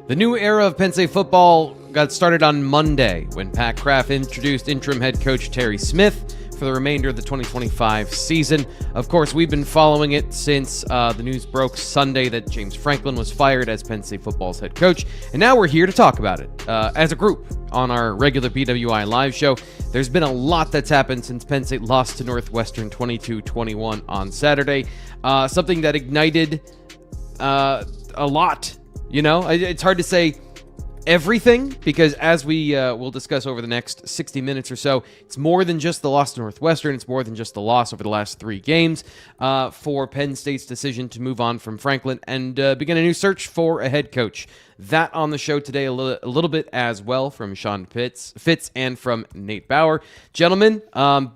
The new era of Penn State football got started on Monday when Pat Kraft introduced interim head coach Terry Smith for the remainder of the 2025 season. Of course, we've been following it since the news broke Sunday that James Franklin was fired as Penn State football's head coach, and now we're here to talk about it as a group on our regular BWI live show. There's been a lot that's happened since Penn State lost to Northwestern 22-21 on Saturday, something that ignited a lot. You know, it's hard to say everything because as we will discuss over the next 60 minutes or so, it's more than just the loss to Northwestern. It's more than just the loss over the last 3 games for Penn State's decision to move on from Franklin and begin a new search for a head coach. That on the show today a little bit as well from Sean Fitz and from Nate Bauer. Gentlemen,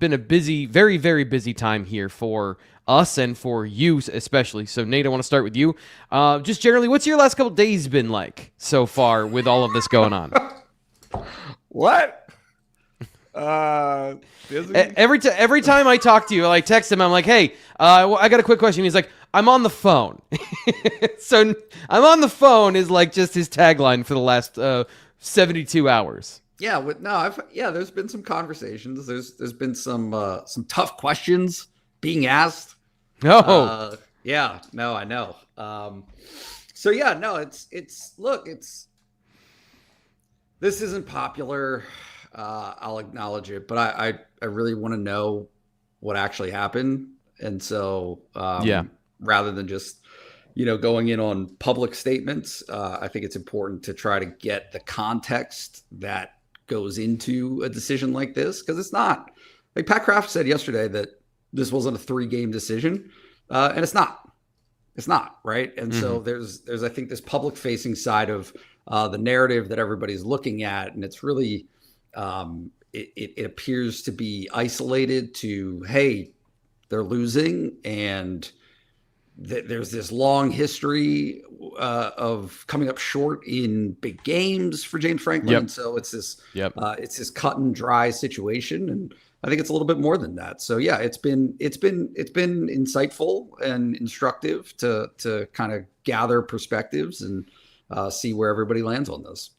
been a busy, very, very busy time here for us and for you especially. So Nate, I want to start with you. Just generally, what's your last couple days been like so far with all of this going on? What? Every time I talk to you, I text him, I'm like, hey, I got a quick question. He's like, I'm on the phone. So I'm on the phone is like just his tagline for the last 72 hours. Yeah, there's been some conversations. There's been some tough questions being asked. Oh, yeah, no, I know. This isn't popular. I'll acknowledge it, but I really want to know what actually happened. And so, rather than just, going in on public statements, I think it's important to try to get the context that goes into a decision like this. Cause it's not like Pat Kraft said yesterday that this wasn't a 3-game decision. And it's not, right. And so there's, I think, this public facing side of the narrative that everybody's looking at. And it's really, it appears to be isolated to, hey, they're losing. And there's this long history of coming up short in big games for James Franklin. Yep. And so it's this cut and dry situation. And I think it's a little bit more than that. So yeah, it's been insightful and instructive to kind of gather perspectives and see where everybody lands on this.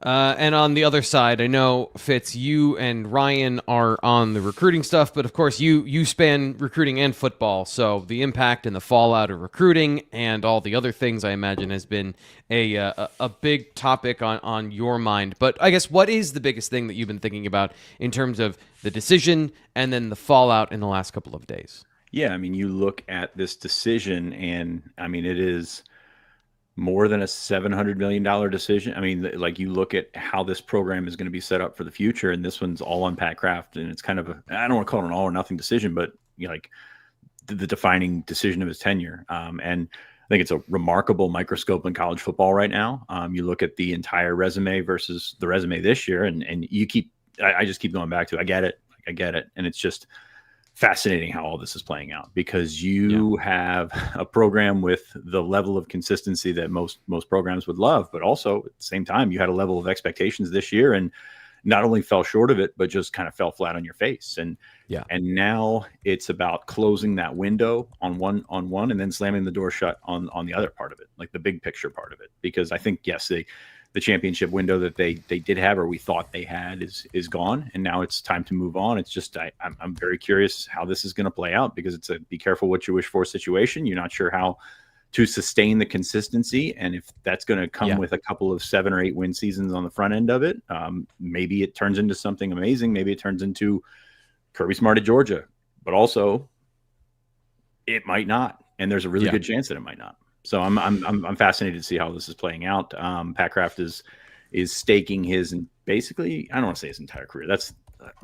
And on the other side, I know, Fitz, you and Ryan are on the recruiting stuff, but of course you span recruiting and football, so the impact and the fallout of recruiting and all the other things, I imagine, has been a big topic on your mind. But I guess what is the biggest thing that you've been thinking about in terms of the decision and then the fallout in the last couple of days? Yeah, I mean, you look at this decision, and I mean, it is more than a $700 million decision. I mean, like, you look at how this program is going to be set up for the future, and this one's all on Pat Kraft, and it's kind of I don't want to call it an all or nothing decision, but like the defining decision of his tenure. And I think it's a remarkable microscope in college football right now. You look at the entire resume versus the resume this year, and I just keep going back to, I get it. And it's just fascinating how all this is playing out, because you have a program with the level of consistency that most programs would love, but also at the same time, you had a level of expectations this year and not only fell short of it, but just kind of fell flat on your face. And now it's about closing that window on one and then slamming the door shut on the other part of it, like the big picture part of it. Because I think, yes, the championship window that they did have, or we thought they had, is gone, and now it's time to move on. It's just I'm very curious how this is going to play out, because it's a be careful what you wish for situation. You're not sure how to sustain the consistency, and if that's going to come with a couple of 7 or 8 win seasons on the front end of it, maybe it turns into something amazing. Maybe it turns into Kirby Smart at Georgia, but also it might not, and there's a really good chance that it might not. So I'm fascinated to see how this is playing out. Pat Kraft is staking his, basically, I don't want to say his entire career. That's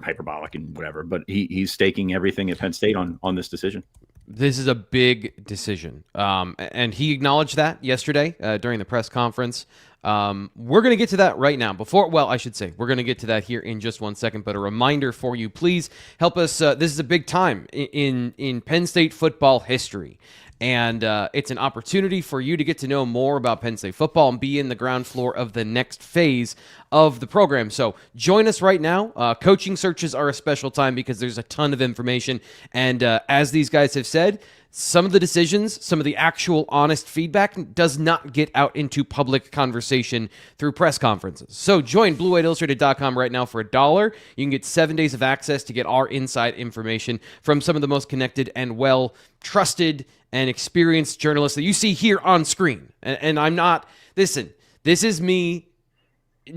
hyperbolic and whatever, but he's staking everything at Penn State on this decision. This is a big decision, and he acknowledged that yesterday during the press conference. We're going to get to that right now. We're going to get to that here in just 1 second, but a reminder for you, please help us. This is a big time in Penn State football history. And it's an opportunity for you to get to know more about Penn State football and be in the ground floor of the next phase of the program. So join us right now. Coaching searches are a special time because there's a ton of information. And as these guys have said, some of the decisions, some of the actual honest feedback does not get out into public conversation through press conferences. So join BlueWhiteIllustrated.com right now for $1. You can get 7 days of access to get our inside information from some of the most connected and well-trusted and experienced journalists that you see here on screen. And I'm not, listen, this is me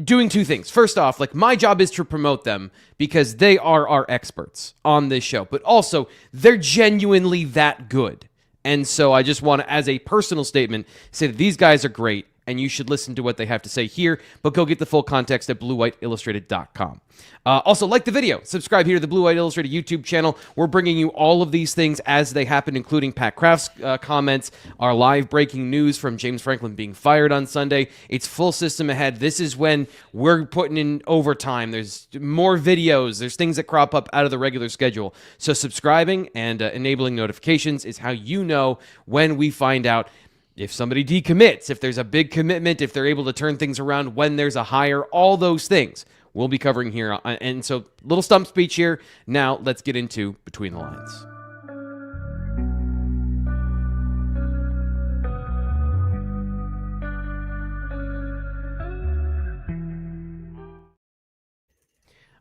doing two things. First off, like, my job is to promote them because they are our experts on this show, but also they're genuinely that good. And so I just want to, as a personal statement, say that these guys are great and you should listen to what they have to say here, but go get the full context at BlueWhiteIllustrated.com. Also, like the video, subscribe here to the Blue White Illustrated YouTube channel. We're bringing you all of these things as they happen, including Pat Kraft's comments, our live breaking news from James Franklin being fired on Sunday. It's full system ahead. This is when we're putting in overtime. There's more videos. There's things that crop up out of the regular schedule. So subscribing and enabling notifications is how you know when we find out if somebody decommits, if there's a big commitment, if they're able to turn things around, when there's a hire, all those things we'll be covering here. And so, little stump speech here. Now, let's get into Between the Lines.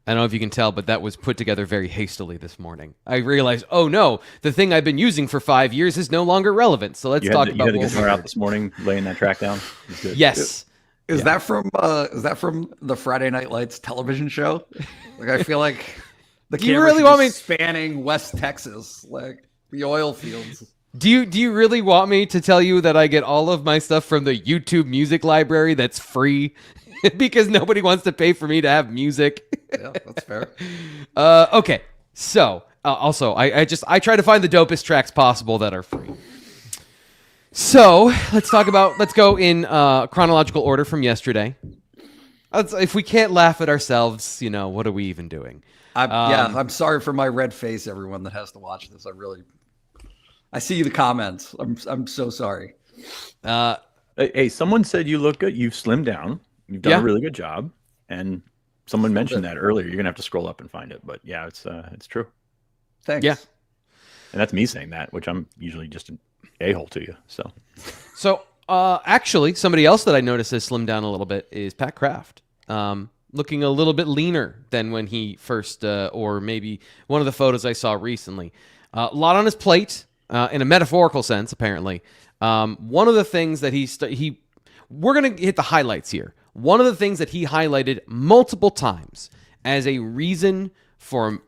I don't know if you can tell, but that was put together very hastily this morning. I realized, oh no, the thing I've been using for 5 years is no longer relevant. So let's talk about. You had the guitar out this morning, laying that track down. Yes. Is that from the Friday Night Lights television show? Like, I feel like the camera really want me spanning West Texas, like the oil fields. Do you really want me to tell you that I get all of my stuff from the YouTube music library that's free? Because nobody wants to pay for me to have music. Yeah, that's fair. Okay, so also I try to find the dopest tracks possible that are free. So let's go in chronological order from yesterday. If we can't laugh at ourselves, what are we even doing? I'm sorry for my red face, everyone that has to watch this. I see the comments. I'm so sorry. Hey, someone said you look good. You've slimmed down. You've done a really good job, and someone mentioned that earlier. You're gonna have to scroll up and find it, but yeah, it's true. Thanks. Yeah, and that's me saying that, which I'm usually just an a-hole to you. So actually, somebody else that I noticed has slimmed down a little bit is Pat Kraft, looking a little bit leaner than when he first, or maybe one of the photos I saw recently. A lot on his plate, in a metaphorical sense, apparently. One of the things that we're gonna hit the highlights here. One of the things that he highlighted multiple times as a reason for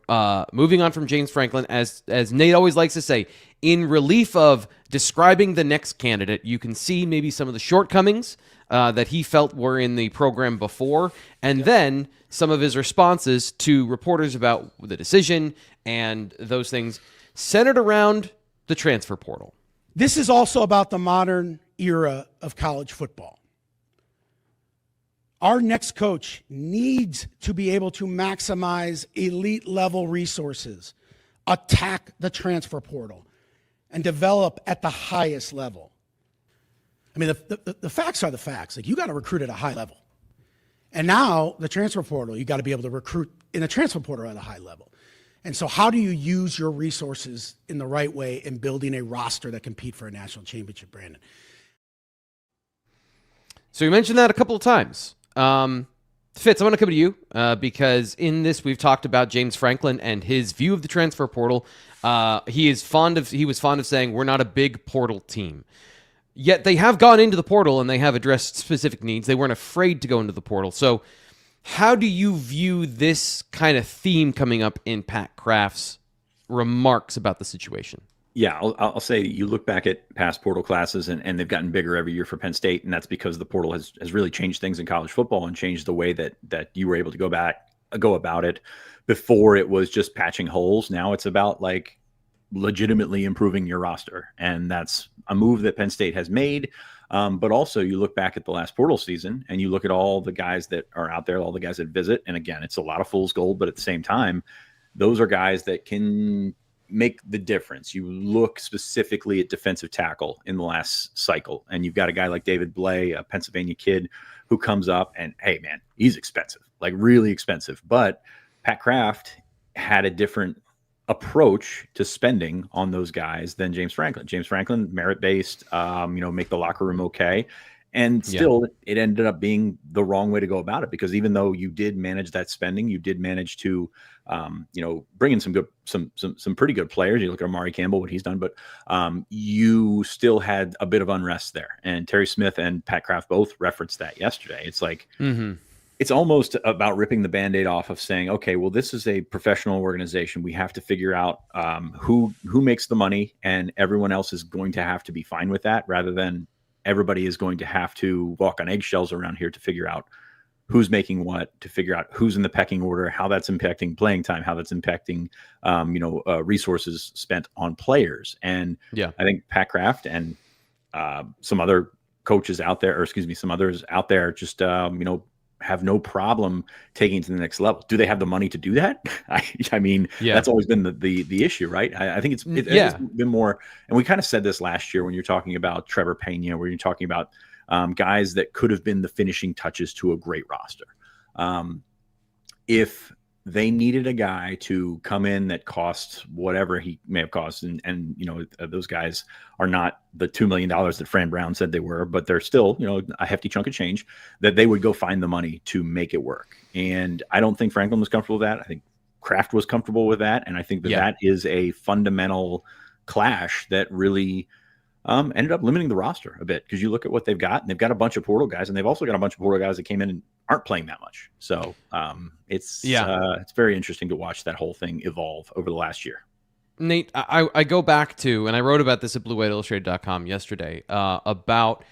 moving on from James Franklin, as Nate always likes to say, in relief of describing the next candidate, you can see maybe some of the shortcomings that he felt were in the program before, and then some of his responses to reporters about the decision and those things centered around the transfer portal. This is also about the modern era of college football. Our next coach needs to be able to maximize elite level resources, attack the transfer portal, and develop at the highest level. I mean, the facts are the facts. Like, you got to recruit at a high level. And now the transfer portal, you got to be able to recruit in the transfer portal at a high level. And so how do you use your resources in the right way in building a roster that compete for a national championship, Brandon? So you mentioned that a couple of times. Fitz, I want to come to you because in this we've talked about James Franklin and his view of the transfer portal. He was fond of saying we're not a big portal team. Yet they have gone into the portal and they have addressed specific needs. They weren't afraid to go into the portal. So how do you view this kind of theme coming up in Pat Kraft's remarks about the situation? Yeah, I'll say you look back at past portal classes and they've gotten bigger every year for Penn State, and that's because the portal has really changed things in college football and changed the way that you were able to go about it. Before, it was just patching holes. Now it's about like legitimately improving your roster, and that's a move that Penn State has made. But also you look back at the last portal season and you look at all the guys that are out there, all the guys that visit, and again, it's a lot of fool's gold, but at the same time, those are guys that can make the difference. You look specifically at defensive tackle in the last cycle, and you've got a guy like David Blay, a Pennsylvania kid, who comes up and, hey, man, he's expensive, like really expensive. But Pat Kraft had a different approach to spending on those guys than James Franklin. James Franklin, merit-based, make the locker room okay. And still, it ended up being the wrong way to go about it, because even though you did manage that spending, you did manage to, bring in some pretty good players. You look at Amari Campbell, what he's done, but you still had a bit of unrest there. And Terry Smith and Pat Kraft both referenced that yesterday. It's like, it's almost about ripping the Band-Aid off of saying, okay, well, this is a professional organization. We have to figure out who makes the money, and everyone else is going to have to be fine with that, rather than everybody is going to have to walk on eggshells around here to figure out who's making what, to figure out who's in the pecking order, how that's impacting playing time, how that's impacting, resources spent on players. And I think Pat Kraft and some other coaches out there, some others out there just, have no problem taking it to the next level. Do they have the money to do that? I mean, that's always been the issue, right? I think it's been more, and we kind of said this last year when you're talking about Trevor Pena, where you're talking about guys that could have been the finishing touches to a great roster. If they needed a guy to come in that costs whatever he may have cost, and those guys are not the $2 million that Fran Brown said they were, but they're still, a hefty chunk of change, that they would go find the money to make it work. And I don't think Franklin was comfortable with that. I think Kraft was comfortable with that. And I think that is a fundamental clash that really ended up limiting the roster a bit, because you look at what they've got, and they've got a bunch of portal guys, and they've also got a bunch of portal guys that came in and aren't playing that much. So it's very interesting to watch that whole thing evolve over the last year. Nate, I go back to, and I wrote about this at BlueWhiteIllustrated.com yesterday, about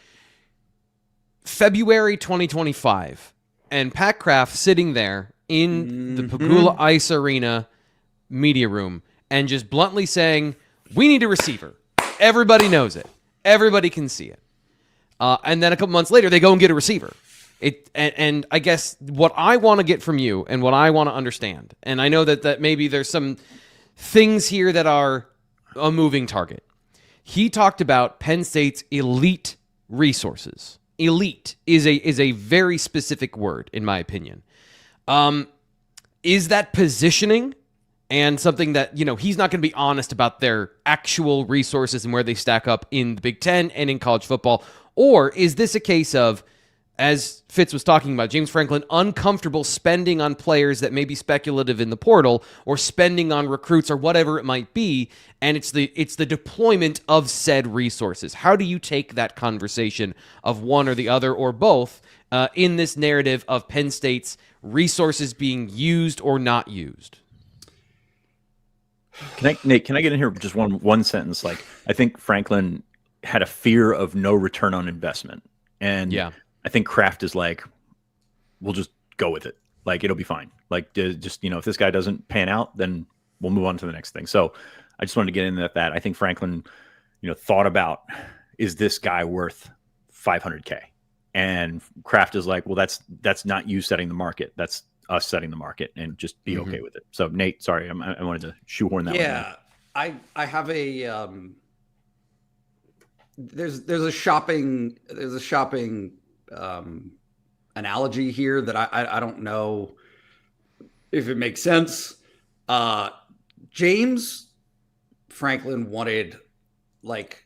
February 2025, and Pat Kraft sitting there in the Pagula Ice Arena media room and just bluntly saying, we need a receiver. Everybody knows it. Everybody can see it. And then a couple months later, they go and get a receiver. And I guess what I want to get from you and what I want to understand, and I know that maybe there's some things here that are a moving target. He talked about Penn State's elite resources. Elite is a very specific word, in my opinion. Is that positioning and something that, he's not going to be honest about their actual resources and where they stack up in the Big Ten and in college football? Or is this a case of, as Fitz was talking about, James Franklin uncomfortable spending on players that may be speculative in the portal, or spending on recruits, or whatever it might be, and it's the deployment of said resources? How do you take that conversation of one or the other, or both, in this narrative of Penn State's being used or not used? Nate, can I get in here with just one sentence? Like, I think Franklin had a fear of no return on investment, and I think Kraft is like, we'll just go with it. Like, it'll be fine. Like, just, if this guy doesn't pan out, then we'll move on to the next thing. So I just wanted to get into that. I think Franklin, thought about, is this guy worth $500K? And Kraft is like, well, that's not you setting the market. That's us setting the market, and just be okay with it. So Nate, sorry, I wanted to shoehorn that one in. I have a there's a shopping analogy here that I don't know if it makes sense. James Franklin wanted like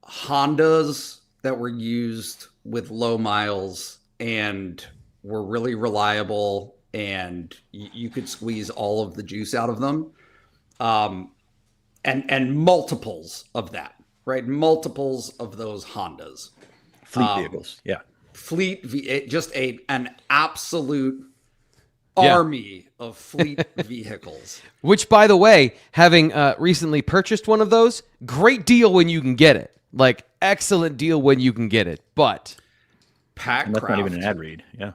Hondas that were used with low miles and were really reliable, and you could squeeze all of the juice out of them. And multiples of that, right? Multiples of those Hondas. Fleet vehicles. Yeah. Just an absolute army of fleet vehicles. Which, by the way, having recently purchased one of those, great deal when you can get it. Like, excellent deal when you can get it. But Pat Kraft, that's not even an ad read. Yeah.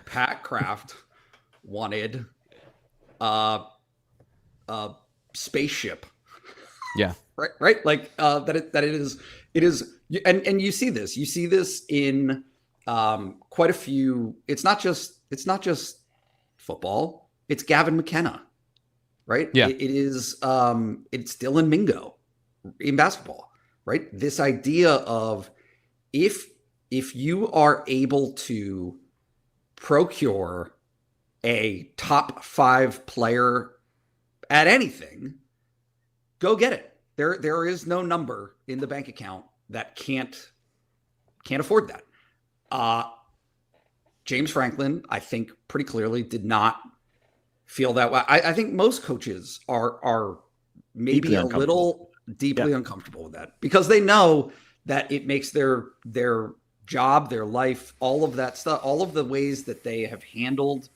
Pat Kraft wanted a spaceship. Yeah. Right. Like that it is. And you see this in quite a few. It's not just football. It's Gavin McKenna, right? Yeah. It is, it's still in Mingo in basketball, right? This idea of if you are able to procure a top 5 player at anything, go get it. There is no number in the bank account that can't afford that. James Franklin, I think pretty clearly did not feel that way. I think most coaches are maybe a little deeply uncomfortable with that because they know that it makes their job, their life, all of that stuff, all of the ways that they have handled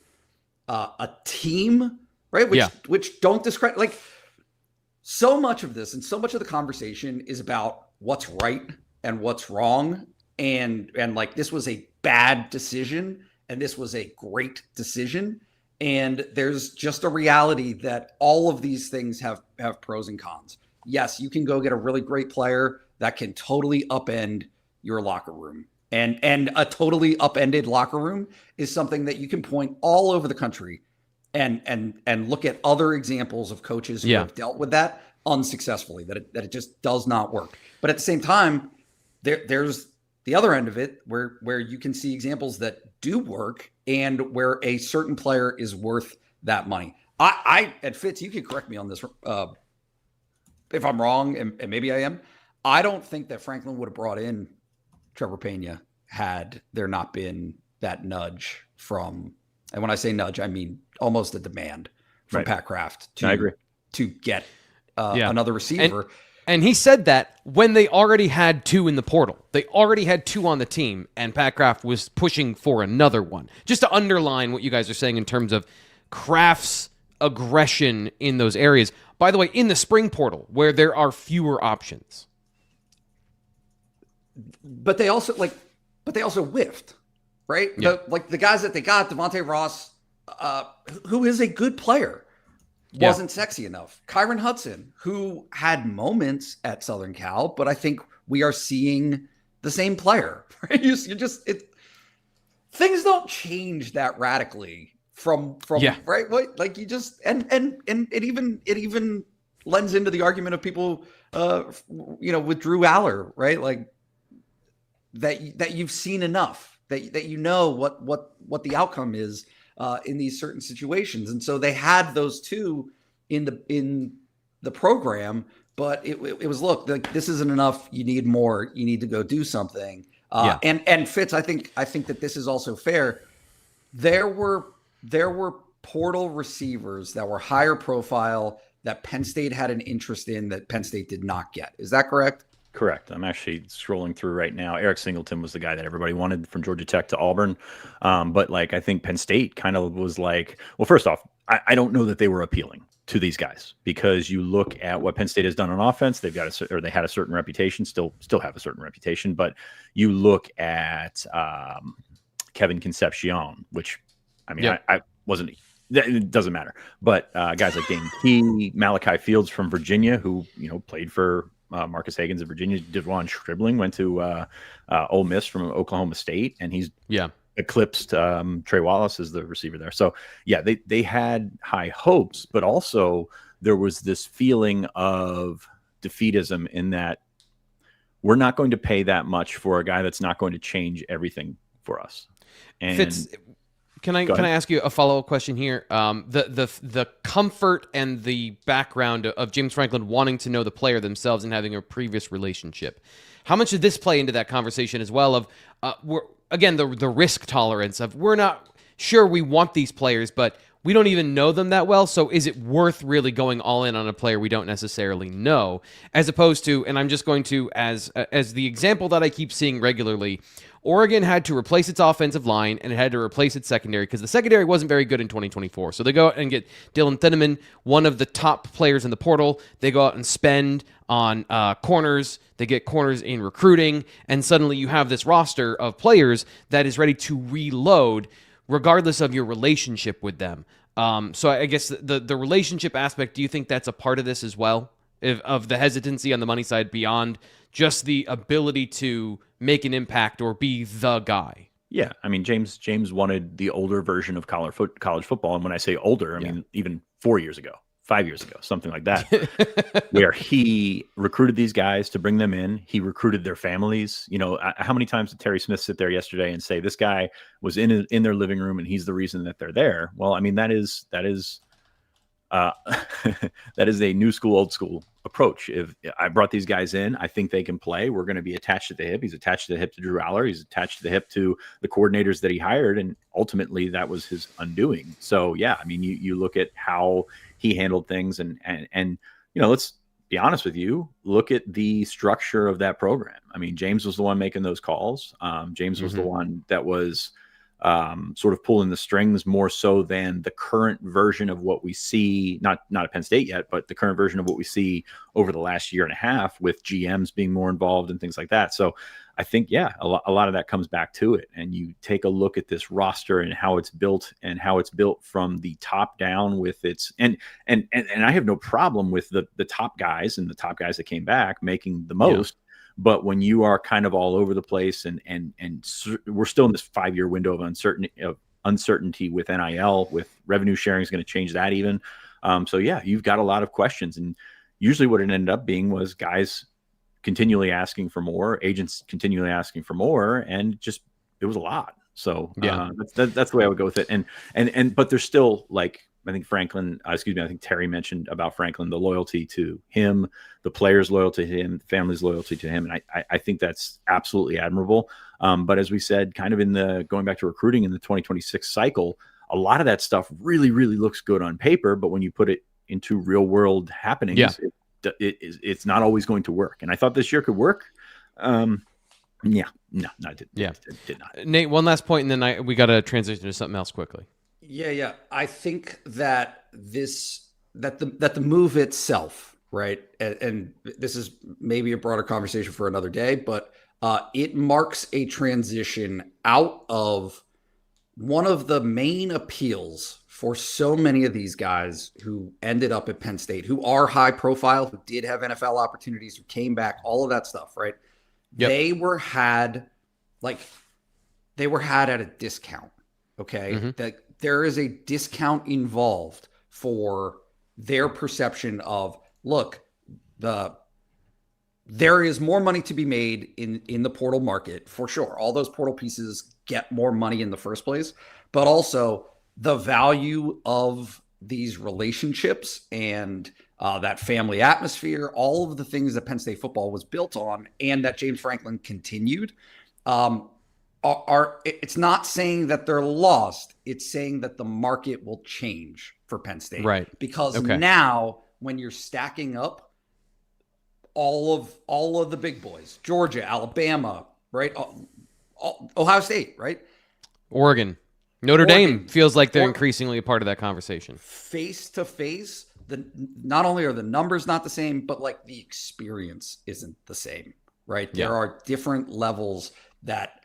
a team, right? Which don't discredit, like, so much of this and so much of the conversation is about what's right and what's wrong. And like, this was a bad decision and this was a great decision. And there's just a reality that all of these things have pros and cons. Yes, you can go get a really great player that can totally upend your locker room. And a totally upended locker room is something that you can point all over the country and look at other examples of coaches who have dealt with that unsuccessfully, that it just does not work. But at the same time, there's the other end of it where you can see examples that do work and where a certain player is worth that money. And Fitz, you can correct me on this if I'm wrong, and maybe I am. I don't think that Franklin would have brought in Trevor Pena had there not been that nudge from, and when I say nudge, I mean almost a demand from Pat Kraft to get another receiver. And he said that when they already had 2 in the portal. They already had 2 on the team, and Pat Kraft was pushing for another one. Just to underline what you guys are saying in terms of Kraft's aggression in those areas. By the way, in the spring portal, where there are fewer options. But they also whiffed, right? Yeah. The guys that they got, Devontae Ross, who is a good player, wasn't sexy enough. Kyron Hudson, who had moments at Southern Cal, but I think we are seeing the same player. Right? Things don't change that radically from right. Like you just and it even lends into the argument of people, with Drew Aller, right? Like that you've seen enough that you know what the outcome is in these certain situations. And so they had those 2 in the program, but it was, look, like, this isn't enough. You need more. You need to go do something. And Fitz, I think that this is also fair. There were portal receivers that were higher profile that Penn State had an interest in that Penn State did not get. Is that correct? Correct. I'm actually scrolling through right now. Eric Singleton was the guy that everybody wanted from Georgia Tech to Auburn. But I think Penn State kind of was like, well, first off, I don't know that they were appealing to these guys because you look at what Penn State has done on offense. They've got they had a certain reputation, still have a certain reputation. But you look at Kevin Concepcion, which, I mean, I wasn't. It doesn't matter. But guys like Dane Key, Malachi Fields from Virginia, who played for Marcus Hagans of Virginia, Devon Stribling went to Ole Miss from Oklahoma State, and he's eclipsed Trey Wallace as the receiver there. So they had high hopes, but also there was this feeling of defeatism in that we're not going to pay that much for a guy that's not going to change everything for us. And Fitz, can I ask you a follow-up question here? The comfort and the background of James Franklin wanting to know the player themselves and having a previous relationship. How much did this play into that conversation as well? Of the risk tolerance of we're not sure we want these players, but we don't even know them that well. So is it worth really going all in on a player we don't necessarily know, as opposed to, and I'm just going to as the example that I keep seeing regularly. Oregon had to replace its offensive line and it had to replace its secondary because the secondary wasn't very good in 2024. So they go out and get Dylan Thieneman, one of the top players in the portal. They go out and spend on corners. They get corners in recruiting. And suddenly you have this roster of players that is ready to reload regardless of your relationship with them. So I guess the relationship aspect, do you think that's a part of this as well? Of the hesitancy on the money side beyond just the ability to make an impact or be the guy? Yeah, I mean, James wanted the older version of college football. And when I say older, I mean, even 4 years ago, 5 years ago, something like that, where he recruited these guys to bring them in. He recruited their families. You know, how many times did Terry Smith sit there yesterday and say, this guy was in their living room and he's the reason that they're there? Well, I mean, that is that is a new school, old school approach. If I brought these guys in, I think they can play. We're going to be attached to the hip. He's attached to the hip to Drew Aller. He's attached to the hip to the coordinators that he hired. And ultimately that was his undoing. So yeah, I mean, you look at how he handled things and, you know, let's be honest with you, look at the structure of that program. I mean, James was the one making those calls. James was the one that was, sort of pulling the strings more so than the current version of what we see, not at Penn State yet, but the current version of what we see over the last year and a half with GMs being more involved and things like that. So I think, yeah, a lot of that comes back to it. And you take a look at this roster and how it's built from the top down with its, and I have no problem with the top guys and the top guys that came back making the most. Yeah. But when you are kind of all over the place and we're still in this 5-year window of uncertainty with NIL, with revenue sharing is going to change that even. So yeah, you've got a lot of questions, and usually what it ended up being was guys continually asking for more, agents continually asking for more, and just, it was a lot. So yeah, that's the way I would go with it. But there's still, like, I think I think Terry mentioned about Franklin, the loyalty to him, the players' loyalty to him, the family's loyalty to him. And I think that's absolutely admirable. But as we said, kind of going back to recruiting in the 2026 cycle, a lot of that stuff really, really looks good on paper. But when you put it into real world happenings, it's not always going to work. And I thought this year could work. It did not. Nate, one last point, and then we got to transition to something else quickly. Yeah. I think that the move itself, right? And this is maybe a broader conversation for another day, but it marks a transition out of one of the main appeals for so many of these guys who ended up at Penn State, who are high profile, who did have NFL opportunities, who came back, all of that stuff, right? Yep. They were had at a discount. Okay. Mm-hmm. That there is a discount involved for their perception of, look, there is more money to be made in the portal market for sure. All those portal pieces get more money in the first place, but also the value of these relationships and that family atmosphere, all of the things that Penn State football was built on and that James Franklin continued, it's not saying that they're lost. It's saying that the market will change for Penn State. Right. Because now when you're stacking up all of the big boys, Georgia, Alabama, right? Ohio State, right? Oregon, Notre Dame feels like they're increasingly a part of that conversation. Face to face, not only are the numbers not the same, but like the experience isn't the same, right? Yeah. There are different levels that,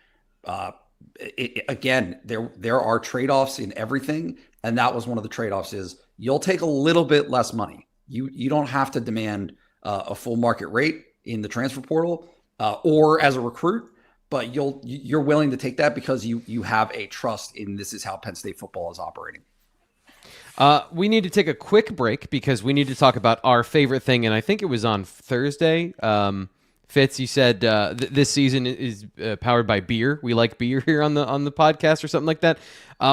again, there are trade-offs in everything. And that was one of the trade-offs is you'll take a little bit less money. You don't have to demand a full market rate in the transfer portal or as a recruit, but you're willing to take that because you have a trust in this is how Penn State football is operating. We need to take a quick break because we need to talk about our favorite thing. And I think it was on Thursday. Fitz, you said this season is powered by beer. We like beer here on the podcast or something like that.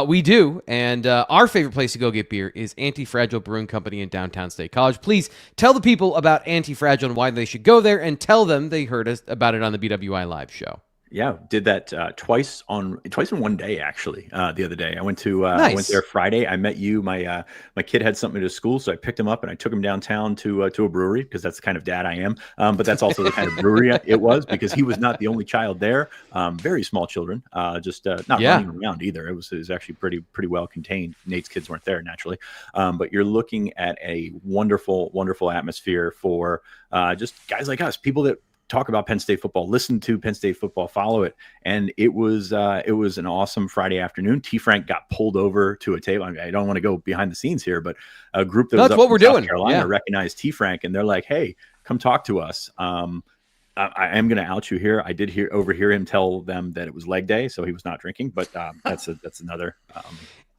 We do, and our favorite place to go get beer is Antifragile Brewing Company in downtown State College. Please tell the people about Antifragile and why they should go there, and tell them they heard us about it on the BWI Live show. Yeah, did that twice in one day actually. The other day, I went to I went there Friday. I met you. My kid had something to school, so I picked him up and I took him downtown to a brewery because that's the kind of dad I am. But that's also the kind of brewery it was because he was not the only child there. Very small children, just not running around either. It was actually pretty well contained. Nate's kids weren't there naturally, but you're looking at a wonderful atmosphere for just guys like us, people that talk about Penn State football, listen to Penn State football, follow it. And it was an awesome Friday afternoon. T. Frank got pulled over to a table. I mean, I don't want to go behind the scenes here, but a group that was up in South Carolina recognized T. Frank, and they're like, "Hey, come talk to us." I am going to out you here. I did overhear him tell them that it was leg day, so he was not drinking. But that's another.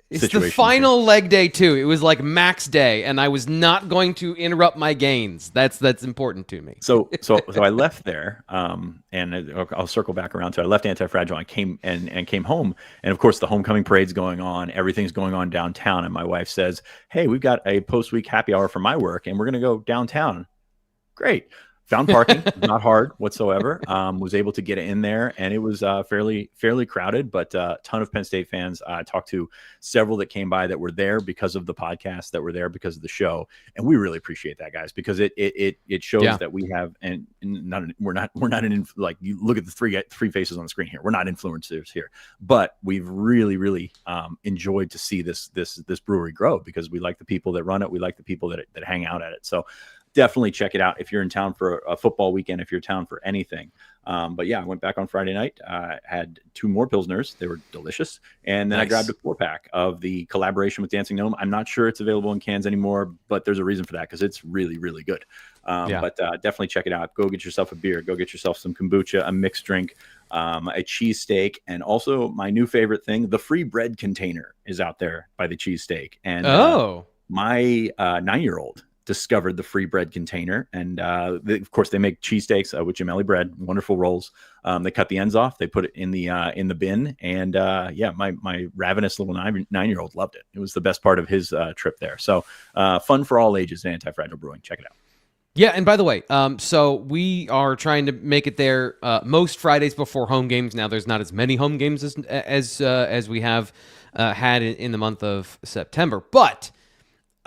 It's the final leg day too. It was like max day, and I was not going to interrupt my gains. That's important to me. So I left there, and I'll circle back around. So I left Antifragile and came home, and of course the homecoming parade's going on. Everything's going on downtown, and my wife says, "Hey, we've got a post-week happy hour for my work, and we're gonna go downtown." Great. Found parking, not hard whatsoever. Was able to get in there, and it was fairly crowded, but a ton of Penn State fans. I talked to several that came by that were there because of the podcast, that were there because of the show, and we really appreciate that, guys, because it shows that we have, and we're not like, you look at the three faces on the screen here. We're not influencers here, but we've really enjoyed to see this brewery grow, because we like the people that run it, we like the people that hang out at it. So definitely check it out if you're in town for a football weekend, if you're in town for anything. But yeah, I went back on Friday night, had 2 more Pilsners. They were delicious. And then I grabbed a 4-pack of the collaboration with Dancing Gnome. I'm not sure it's available in cans anymore, but there's a reason for that, because it's really good. But definitely check it out. Go get yourself a beer. Go get yourself some kombucha, a mixed drink, a cheesesteak, and also my new favorite thing, the free bread container is out there by the cheesesteak. And my 9-year-old discovered the free bread container, and of course they make cheesesteaks with gemelli bread, wonderful rolls. They cut the ends off, they put it in the bin, and my ravenous little 9-year-old loved it. It was the best part of his trip there. So fun for all ages at Antifragile Brewing. Check it out. Yeah, and by the way, so we are trying to make it there most Fridays before home games. Now there's not as many home games as we have had in the month of September, but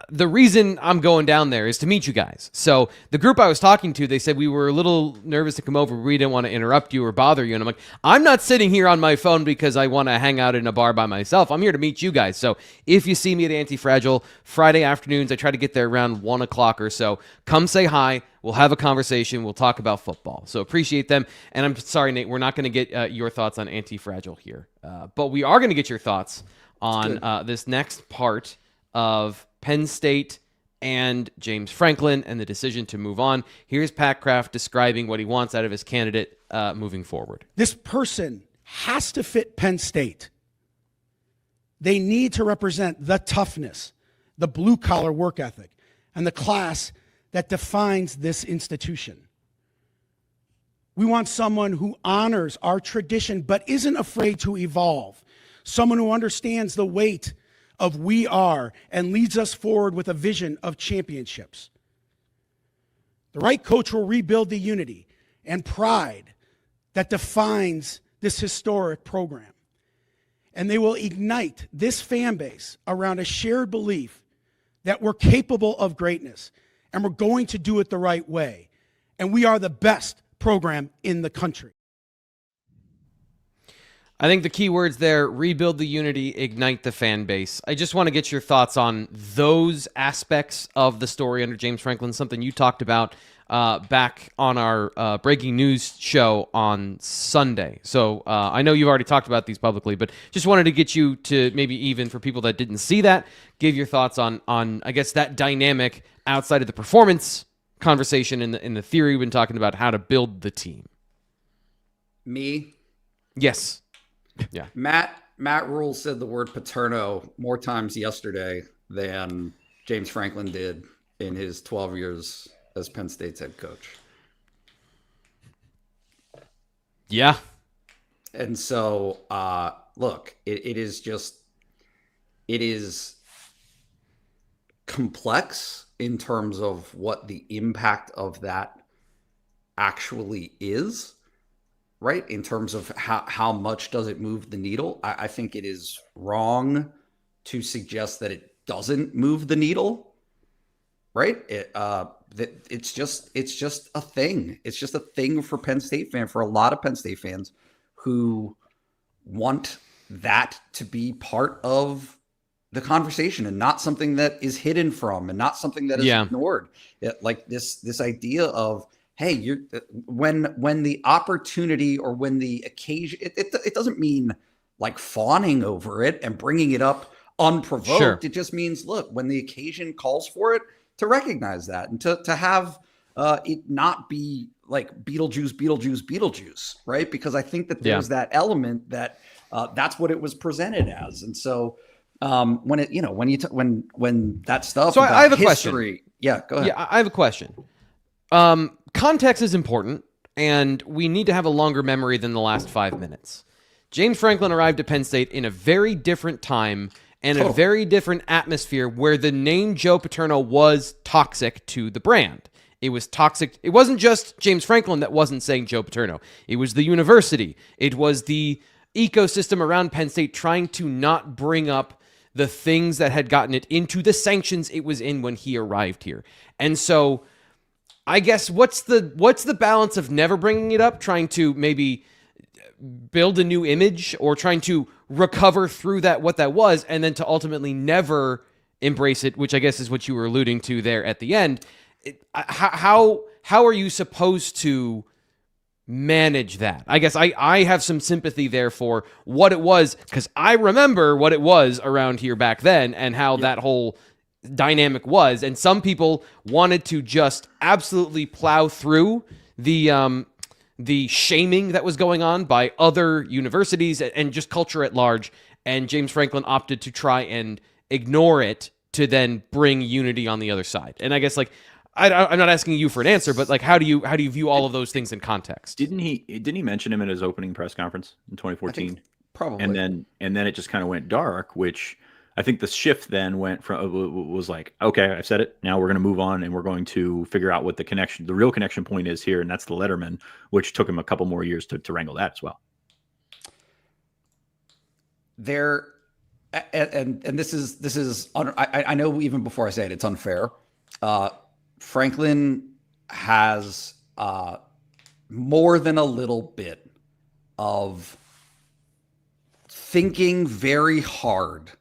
the reason I'm going down there is to meet you guys. So the group I was talking to, they said we were a little nervous to come over. We didn't want to interrupt you or bother you. And I'm like, I'm not sitting here on my phone because I want to hang out in a bar by myself. I'm here to meet you guys. So if you see me at Antifragile Friday afternoons, I try to get there around 1 o'clock or so. Come say hi. We'll have a conversation. We'll talk about football. So appreciate them. And I'm sorry, Nate, we're not going to get your thoughts on Antifragile here. But we are going to get your thoughts on this next part of Penn State and James Franklin and the decision to move on. Here's Pat Kraft describing what he wants out of his candidate moving forward. This person has to fit Penn State. They need to represent the toughness, the blue-collar work ethic, and the class that defines this institution. We want someone who honors our tradition but isn't afraid to evolve, someone who understands the weight of we are and leads us forward with a vision of championships. The right coach will rebuild the unity and pride that defines this historic program. And they will ignite this fan base around a shared belief that we're capable of greatness and we're going to do it the right way. And we are the best program in the country. I think the key words there, rebuild the unity, ignite the fan base. I just want to get your thoughts on those aspects of the story under James Franklin, something you talked about back on our breaking news show on Sunday. So I know you've already talked about these publicly, but just wanted to get you to, maybe even for people that didn't see that, give your thoughts on I guess, that dynamic outside of the performance conversation in the theory we've been talking about, how to build the team. Me? Yes. Yeah. Matt Rule said the word paterno more times yesterday than James Franklin did in his 12 years as Penn State's head coach. Yeah. And so, look, it is complex in terms of what the impact of that actually is. Right? In terms of how much does it move the needle? I think it is wrong to suggest that it doesn't move the needle. Right? It's just a thing. It's just a thing for Penn State fans, for a lot of Penn State fans who want that to be part of the conversation and not something that is hidden from and not something that is ignored. Like this idea of, hey, when the opportunity or when the occasion, it doesn't mean like fawning over it and bringing it up unprovoked. Sure. It just means, look, when the occasion calls for it, to recognize that and to have it not be like Beetlejuice, right? Because I think that there's that element that that's what it was presented as. And so when it, when that stuff. So I have a history, question. Yeah, go ahead. Yeah, I have a question. Context is important, and we need to have a longer memory than the last 5 minutes. James Franklin arrived at Penn State in a very different time and a very different atmosphere where the name Joe Paterno was toxic to the brand. It was toxic. It wasn't just James Franklin that wasn't saying Joe Paterno. It was the university. It was the ecosystem around Penn State trying to not bring up the things that had gotten it into the sanctions it was in when he arrived here. And so I guess what's the balance of never bringing it up, trying to maybe build a new image or trying to recover through that what that was, and then to ultimately never embrace it, which I guess is what you were alluding to there at the end. How are you supposed to manage that? I guess I have some sympathy there for what it was, because I remember what it was around here back then and how that whole dynamic was. And some people wanted to just absolutely plow through the shaming that was going on by other universities and just culture at large. And James Franklin opted to try and ignore it to then bring unity on the other side. And I guess I'm not asking you for an answer, but how do you view all of those things in context? Didn't he mention him in his opening press conference in 2014? Probably. And then it just kind of went dark, which I think the shift then was like, okay, I've said it. Now we're going to move on and we're going to figure out what the real connection point is here. And that's the Letterman, which took him a couple more years to wrangle that as well. And this is, I know even before I say it, it's unfair. Franklin has more than a little bit of thinking very hard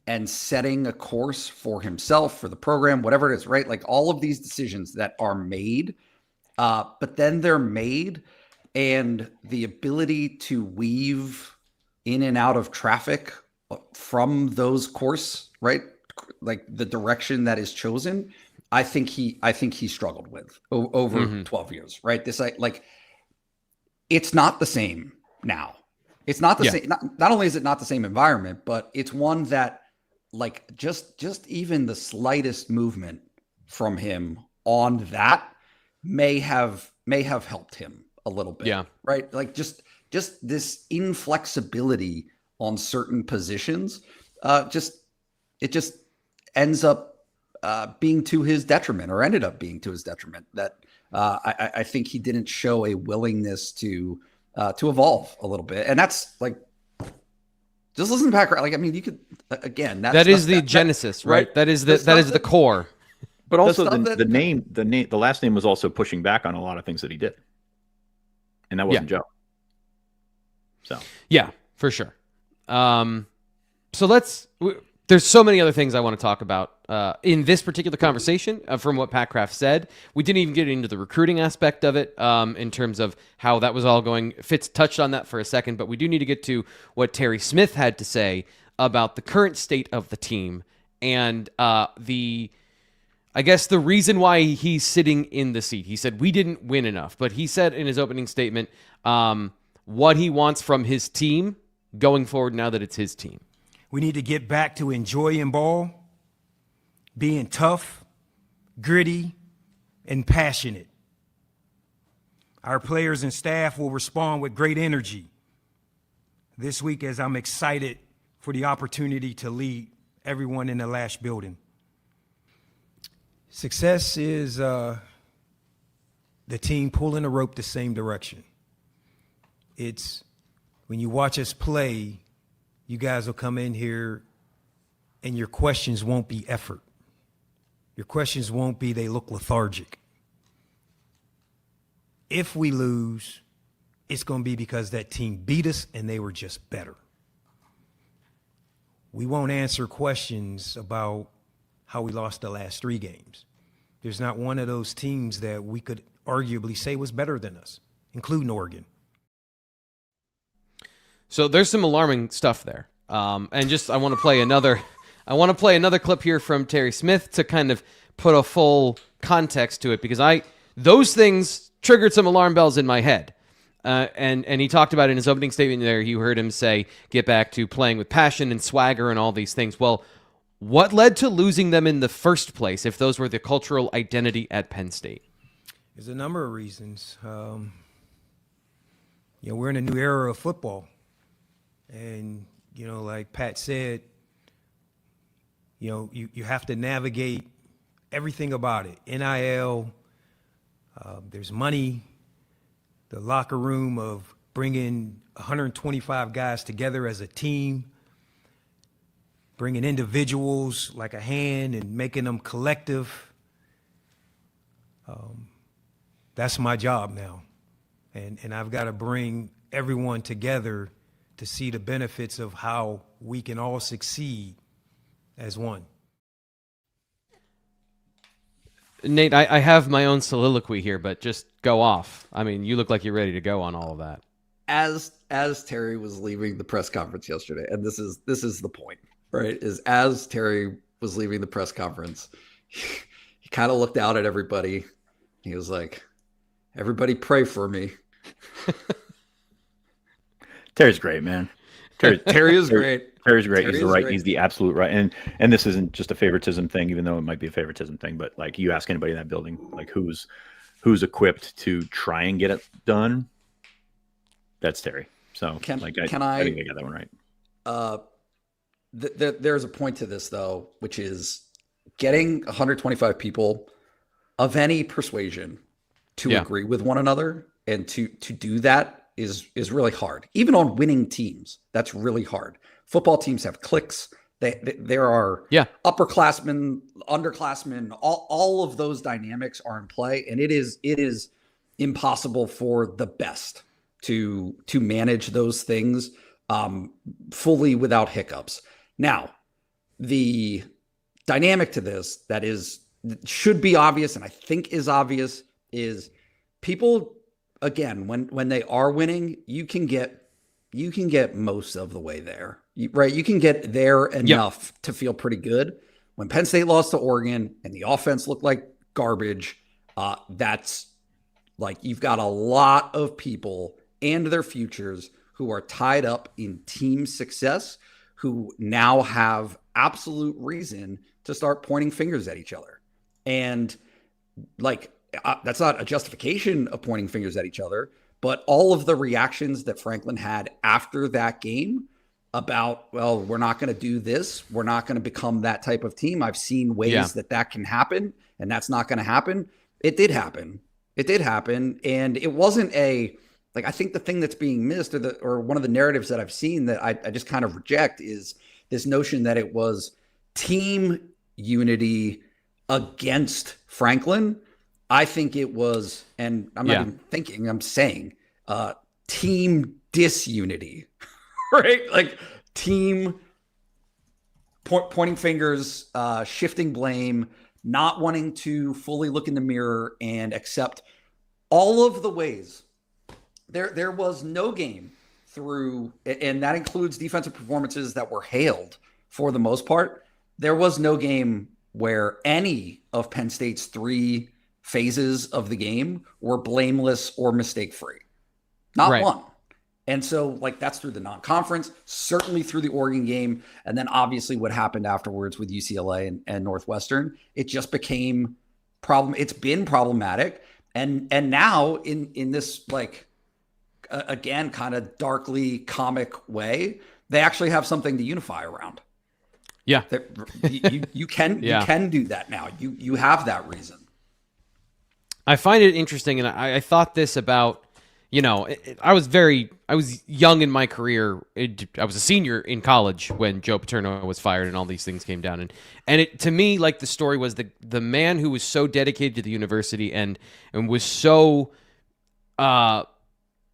and setting a course for himself, for the program, whatever it is, right? Like all of these decisions that are made, but then they're made, and the ability to weave in and out of traffic from those course, right? Like the direction that is chosen, I think he struggled with over 12 years, right? It's not the same now. It's not the same. Not only is it not the same environment, but it's one that just even the slightest movement from him on that may have helped him a little bit. Yeah. Right. Like just this inflexibility on certain positions, it just ends up being to his detriment, or ended up being to his detriment. That I think he didn't show a willingness to evolve a little bit, and that's just listen to Pat Kraft. You could again. That is the genesis, right? That is the core. But also the last name was also pushing back on a lot of things that he did, and that wasn't Joe. So yeah, for sure. So there's so many other things I want to talk about in this particular conversation from what Pat Kraft said. We didn't even get into the recruiting aspect of it in terms of how that was all going. Fitz touched on that for a second, but we do need to get to what Terry Smith had to say about the current state of the team and I guess the reason why he's sitting in the seat. He said, we didn't win enough, but he said in his opening statement what he wants from his team going forward now that it's his team. We need to get back to enjoying ball, being tough, gritty, and passionate. Our players and staff will respond with great energy this week as I'm excited for the opportunity to lead everyone in the Lash building. Success is the team pulling the rope the same direction. It's when you watch us play, you guys will come in here and your questions won't be effort. Your questions won't be they look lethargic. If we lose, it's going to be because that team beat us and they were just better. We won't answer questions about how we lost the last 3 games. There's not one of those teams that we could arguably say was better than us, including Oregon. So there's some alarming stuff there. And just I want to play another clip here from Terry Smith to kind of put a full context to it, because those things triggered some alarm bells in my head. And he talked about in his opening statement there, you heard him say, get back to playing with passion and swagger and all these things. Well, what led to losing them in the first place, if those were the cultural identity at Penn State? There's a number of reasons. We're in a new era of football. And, like Pat said, you have to navigate everything about it. NIL, there's money, the locker room of bringing 125 guys together as a team, bringing individuals like a hand and making them collective. That's my job now. And I've got to bring everyone together to see the benefits of how we can all succeed as one. Nate, I have my own soliloquy here, but just go off. I mean, you look like you're ready to go on all of that. As Terry was leaving the press conference yesterday, and this is the point, right? Is as Terry was leaving the press conference, he kind of looked out at everybody. He was like, "Everybody pray for me." Terry's great, man. Terry is great. Terry's great. Terry He's the right. great. He's the absolute right. And this isn't just a favoritism thing, even though it might be a favoritism thing. But like, you ask anybody in that building, like who's equipped to try and get it done, that's Terry. So Can I I think I got that one right. There's a point to this though, which is getting 125 people of any persuasion to agree with one another, and to do that is really hard. Even on winning teams, that's really hard. Football teams have cliques. There are upperclassmen, underclassmen. All of those dynamics are in play, and it is impossible for the best to manage those things fully without hiccups. Now, the dynamic to this that should be obvious, and I think is obvious, is people, again, when they are winning, you can get most of the way there, right? You can get there enough to feel pretty good. When Penn State lost to Oregon and the offense looked like garbage, that's like, you've got a lot of people and their futures who are tied up in team success, who now have absolute reason to start pointing fingers at each other. And like, that's not a justification of pointing fingers at each other, but all of the reactions that Franklin had after that game about, well, we're not going to do this, we're not going to become that type of team. I've seen ways that can happen, and that's not going to happen. It did happen. And it wasn't like, I think the thing that's being missed, or one of the narratives that I've seen that I just kind of reject, is this notion that it was team unity against Franklin. I think it was, and I'm not even thinking, I'm saying, team disunity, right? Like team pointing fingers, shifting blame, not wanting to fully look in the mirror and accept all of the ways. There was no game through, and that includes defensive performances that were hailed for the most part. There was no game where any of Penn State's three phases of the game were blameless or mistake-free. Not one. And so, like, that's through the non-conference, certainly through the Oregon game, and then obviously what happened afterwards with UCLA and Northwestern. It just became it's been problematic. And now in this, like, again, kind of darkly comic way, they actually have something to unify around. Yeah. You can do that now. You have that reason. I find it interesting, and I thought this about, I was young in my career. I was a senior in college when Joe Paterno was fired and all these things came down. And it, to me, like, the story was the man who was so dedicated to the university and was so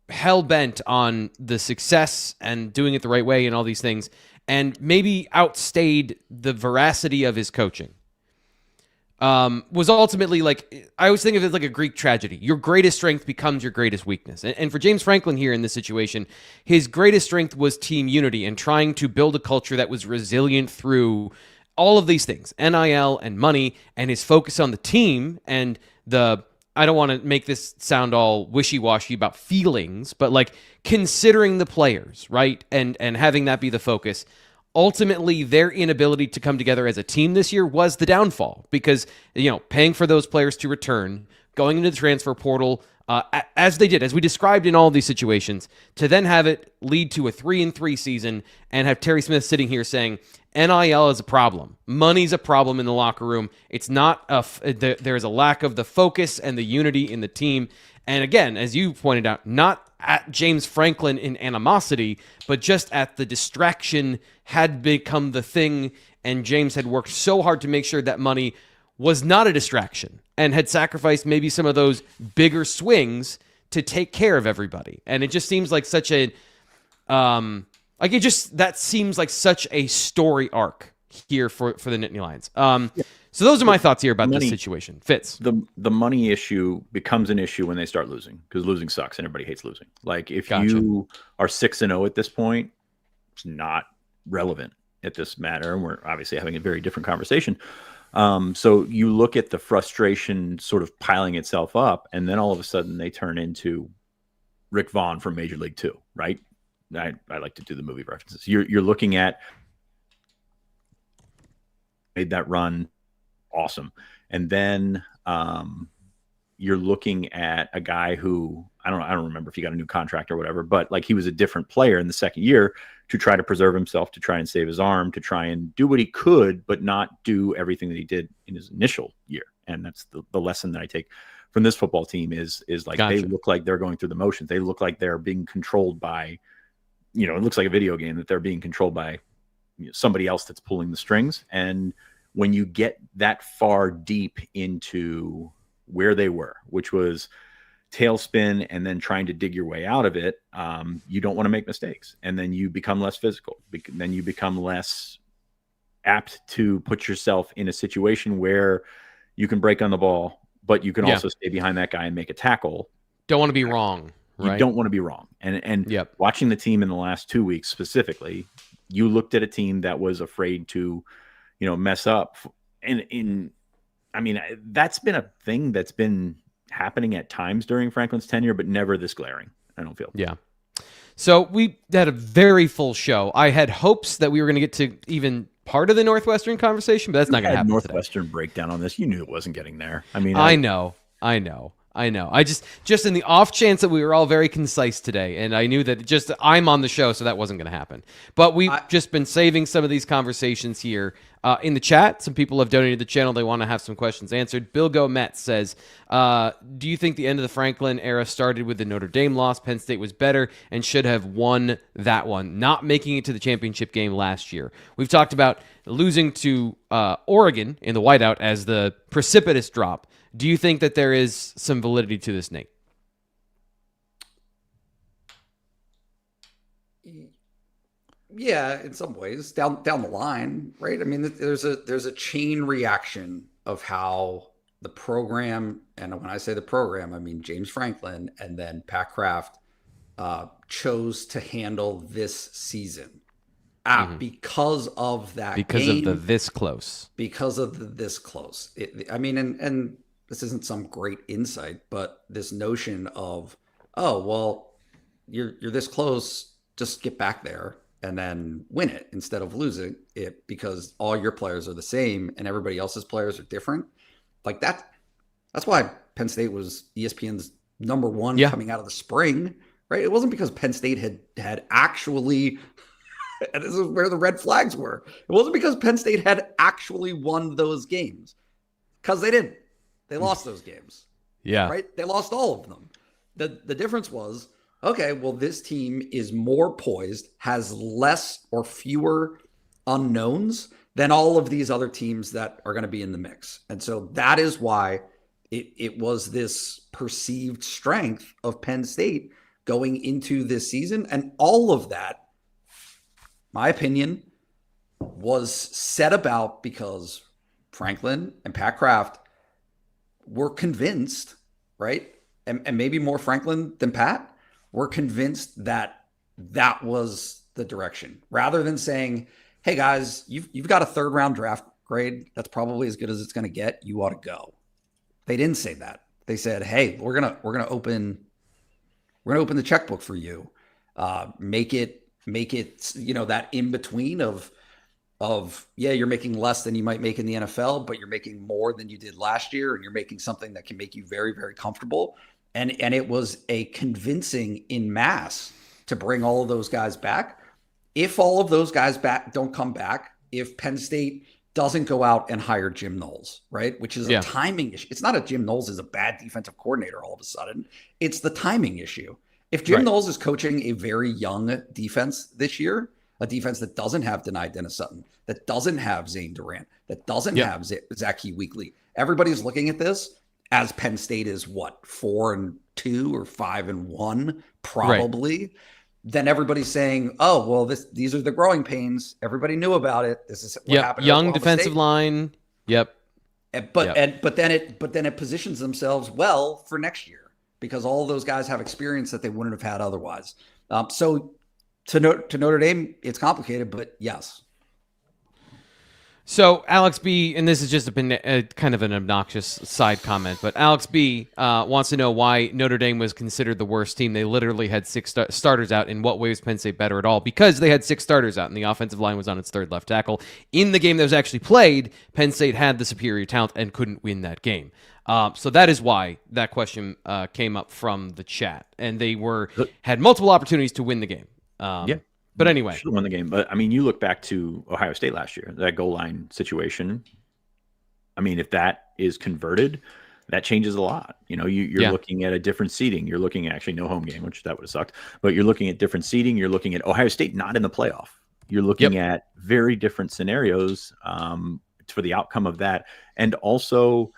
hell-bent on the success and doing it the right way and all these things, and maybe outstayed the veracity of his coaching. Was ultimately, like, I always think of it like a Greek tragedy. Your greatest strength becomes your greatest weakness. And for James Franklin here in this situation, his greatest strength was team unity and trying to build a culture that was resilient through all of these things, NIL and money, and his focus on the team and the I don't want to make this sound all wishy-washy about feelings, but like considering the players, right? And having that be the focus. Ultimately, their inability to come together as a team this year was the downfall because, paying for those players to return, going into the transfer portal, as they did, as we described in all of these situations, to then have it lead to a 3-3 season and have Terry Smith sitting here saying, NIL is a problem. Money's a problem in the locker room. It's not there's a lack of the focus and the unity in the team. And again, as you pointed out, not at James Franklin in animosity, but just at the distraction had become the thing. And James had worked so hard to make sure that money was not a distraction and had sacrificed maybe some of those bigger swings to take care of everybody. And it just seems like such a, that seems like such a story arc here for the Nittany Lions. So those are my thoughts here about this situation. Fitz. The money issue becomes an issue when they start losing because losing sucks and everybody hates losing. Like if you are 6-0 at this point, it's not relevant at this matter. And we're obviously having a very different conversation. So you look at the frustration sort of piling itself up, and then all of a sudden they turn into Rick Vaughn from Major League 2, right? I like to do the movie references. You're looking at made that run awesome, and then you're looking at a guy who I don't remember if he got a new contract or whatever, but like he was a different player in the second year to try to preserve himself, to try and save his arm, to try and do what he could, but not do everything that he did in his initial year. And that's the lesson that I take from this football team is like they look like they're going through the motions. They look like they're being controlled by, it looks like a video game that they're being controlled by somebody else that's pulling the strings. And when you get that far deep into where they were, which was tailspin and then trying to dig your way out of it, you don't want to make mistakes. And then you become less physical. Then you become less apt to put yourself in a situation where you can break on the ball, but you can also stay behind that guy and make a tackle. Don't want to be wrong. Right? You don't want to be wrong. And watching the team in the last 2 weeks specifically, you looked at a team that was afraid to, mess up. And I mean, that's been a thing that's been happening at times during Franklin's tenure, but never this glaring, I don't feel. Yeah. So we had a very full show. I had hopes that we were going to get to even part of the Northwestern conversation, but that's not going to happen Northwestern today. Breakdown on this. You knew it wasn't getting there. I mean, I know. I just in the off chance that we were all very concise today, and I knew that I'm on the show, so that wasn't going to happen. But we've just been saving some of these conversations here in the chat. Some people have donated to the channel. They want to have some questions answered. Bill Gomet says, do you think the end of the Franklin era started with the Notre Dame loss? Penn State was better and should have won that one, not making it to the championship game last year. We've talked about losing to Oregon in the whiteout as the precipitous drop. Do you think that there is some validity to this, Nate? Yeah, in some ways, down the line, right? I mean, there's a chain reaction of how the program, and when I say the program, I mean James Franklin and then Pat Kraft chose to handle this season because of that game, of the this close. Because of the this close. And this isn't some great insight, but this notion of, oh, well, you're this close, just get back there and then win it instead of losing it because all your players are the same and everybody else's players are different. Like that. That's why Penn State was ESPN's number one coming out of the spring, right? It wasn't because Penn State had actually, and this is where the red flags were. It wasn't because Penn State had actually won those games, because they didn't. They lost those games. Yeah. Right? They lost all of them. The difference was, okay, well, this team is more poised, has less or fewer unknowns than all of these other teams that are going to be in the mix. And so that is why it was this perceived strength of Penn State going into this season. And all of that, my opinion, was set about because Franklin and Pat Kraft were convinced, right? And maybe more Franklin than Pat, were convinced that was the direction, rather than saying, hey guys, you've got a 3rd round draft grade that's probably as good as it's going to get. You ought to go. They didn't say that. They said, "Hey, we're gonna open the checkbook for you. Make it that in between of yeah, you're making less than you might make in the NFL, but you're making more than you did last year, and you're making something that can make you very, very comfortable." And it was a convincing in mass to bring all of those guys back. If all of those guys don't come back, if Penn State doesn't go out and hire Jim Knowles, right? Which is a timing issue. It's not a Jim Knowles is a bad defensive coordinator all of a sudden. It's the timing issue. If Jim Knowles is coaching a very young defense this year, a defense that doesn't have Denai Dennis-Sutton, that doesn't have Zane Durant, that doesn't have Zach Weekly, everybody's looking at this as Penn State is what, 4-2 or 5-1, probably. Right. Then everybody's saying, "Oh, well, these are the growing pains. Everybody knew about it. This is what happened." Young defensive line. Yep. But then it positions themselves well for next year because all of those guys have experience that they wouldn't have had otherwise. So to Notre Dame, it's complicated, but yes. So Alex B, and this is just a kind of an obnoxious side comment, but Alex B wants to know why Notre Dame was considered the worst team. They literally had 6 starters out. In what way was Penn State better at all? Because they had 6 starters out, and the offensive line was on its 3rd left tackle. In the game that was actually played, Penn State had the superior talent and couldn't win that game. So that is why that question came up from the chat, and they had multiple opportunities to win the game. But anyway, should have won the game. But I mean, you look back to Ohio State last year, that goal line situation. I mean, if that is converted, that changes a lot. You're looking at a different seeding. You're looking at actually no home game, which that would have sucked. But you're looking at different seeding. You're looking at Ohio State not in the playoff. You're looking at very different scenarios for the outcome of that, and also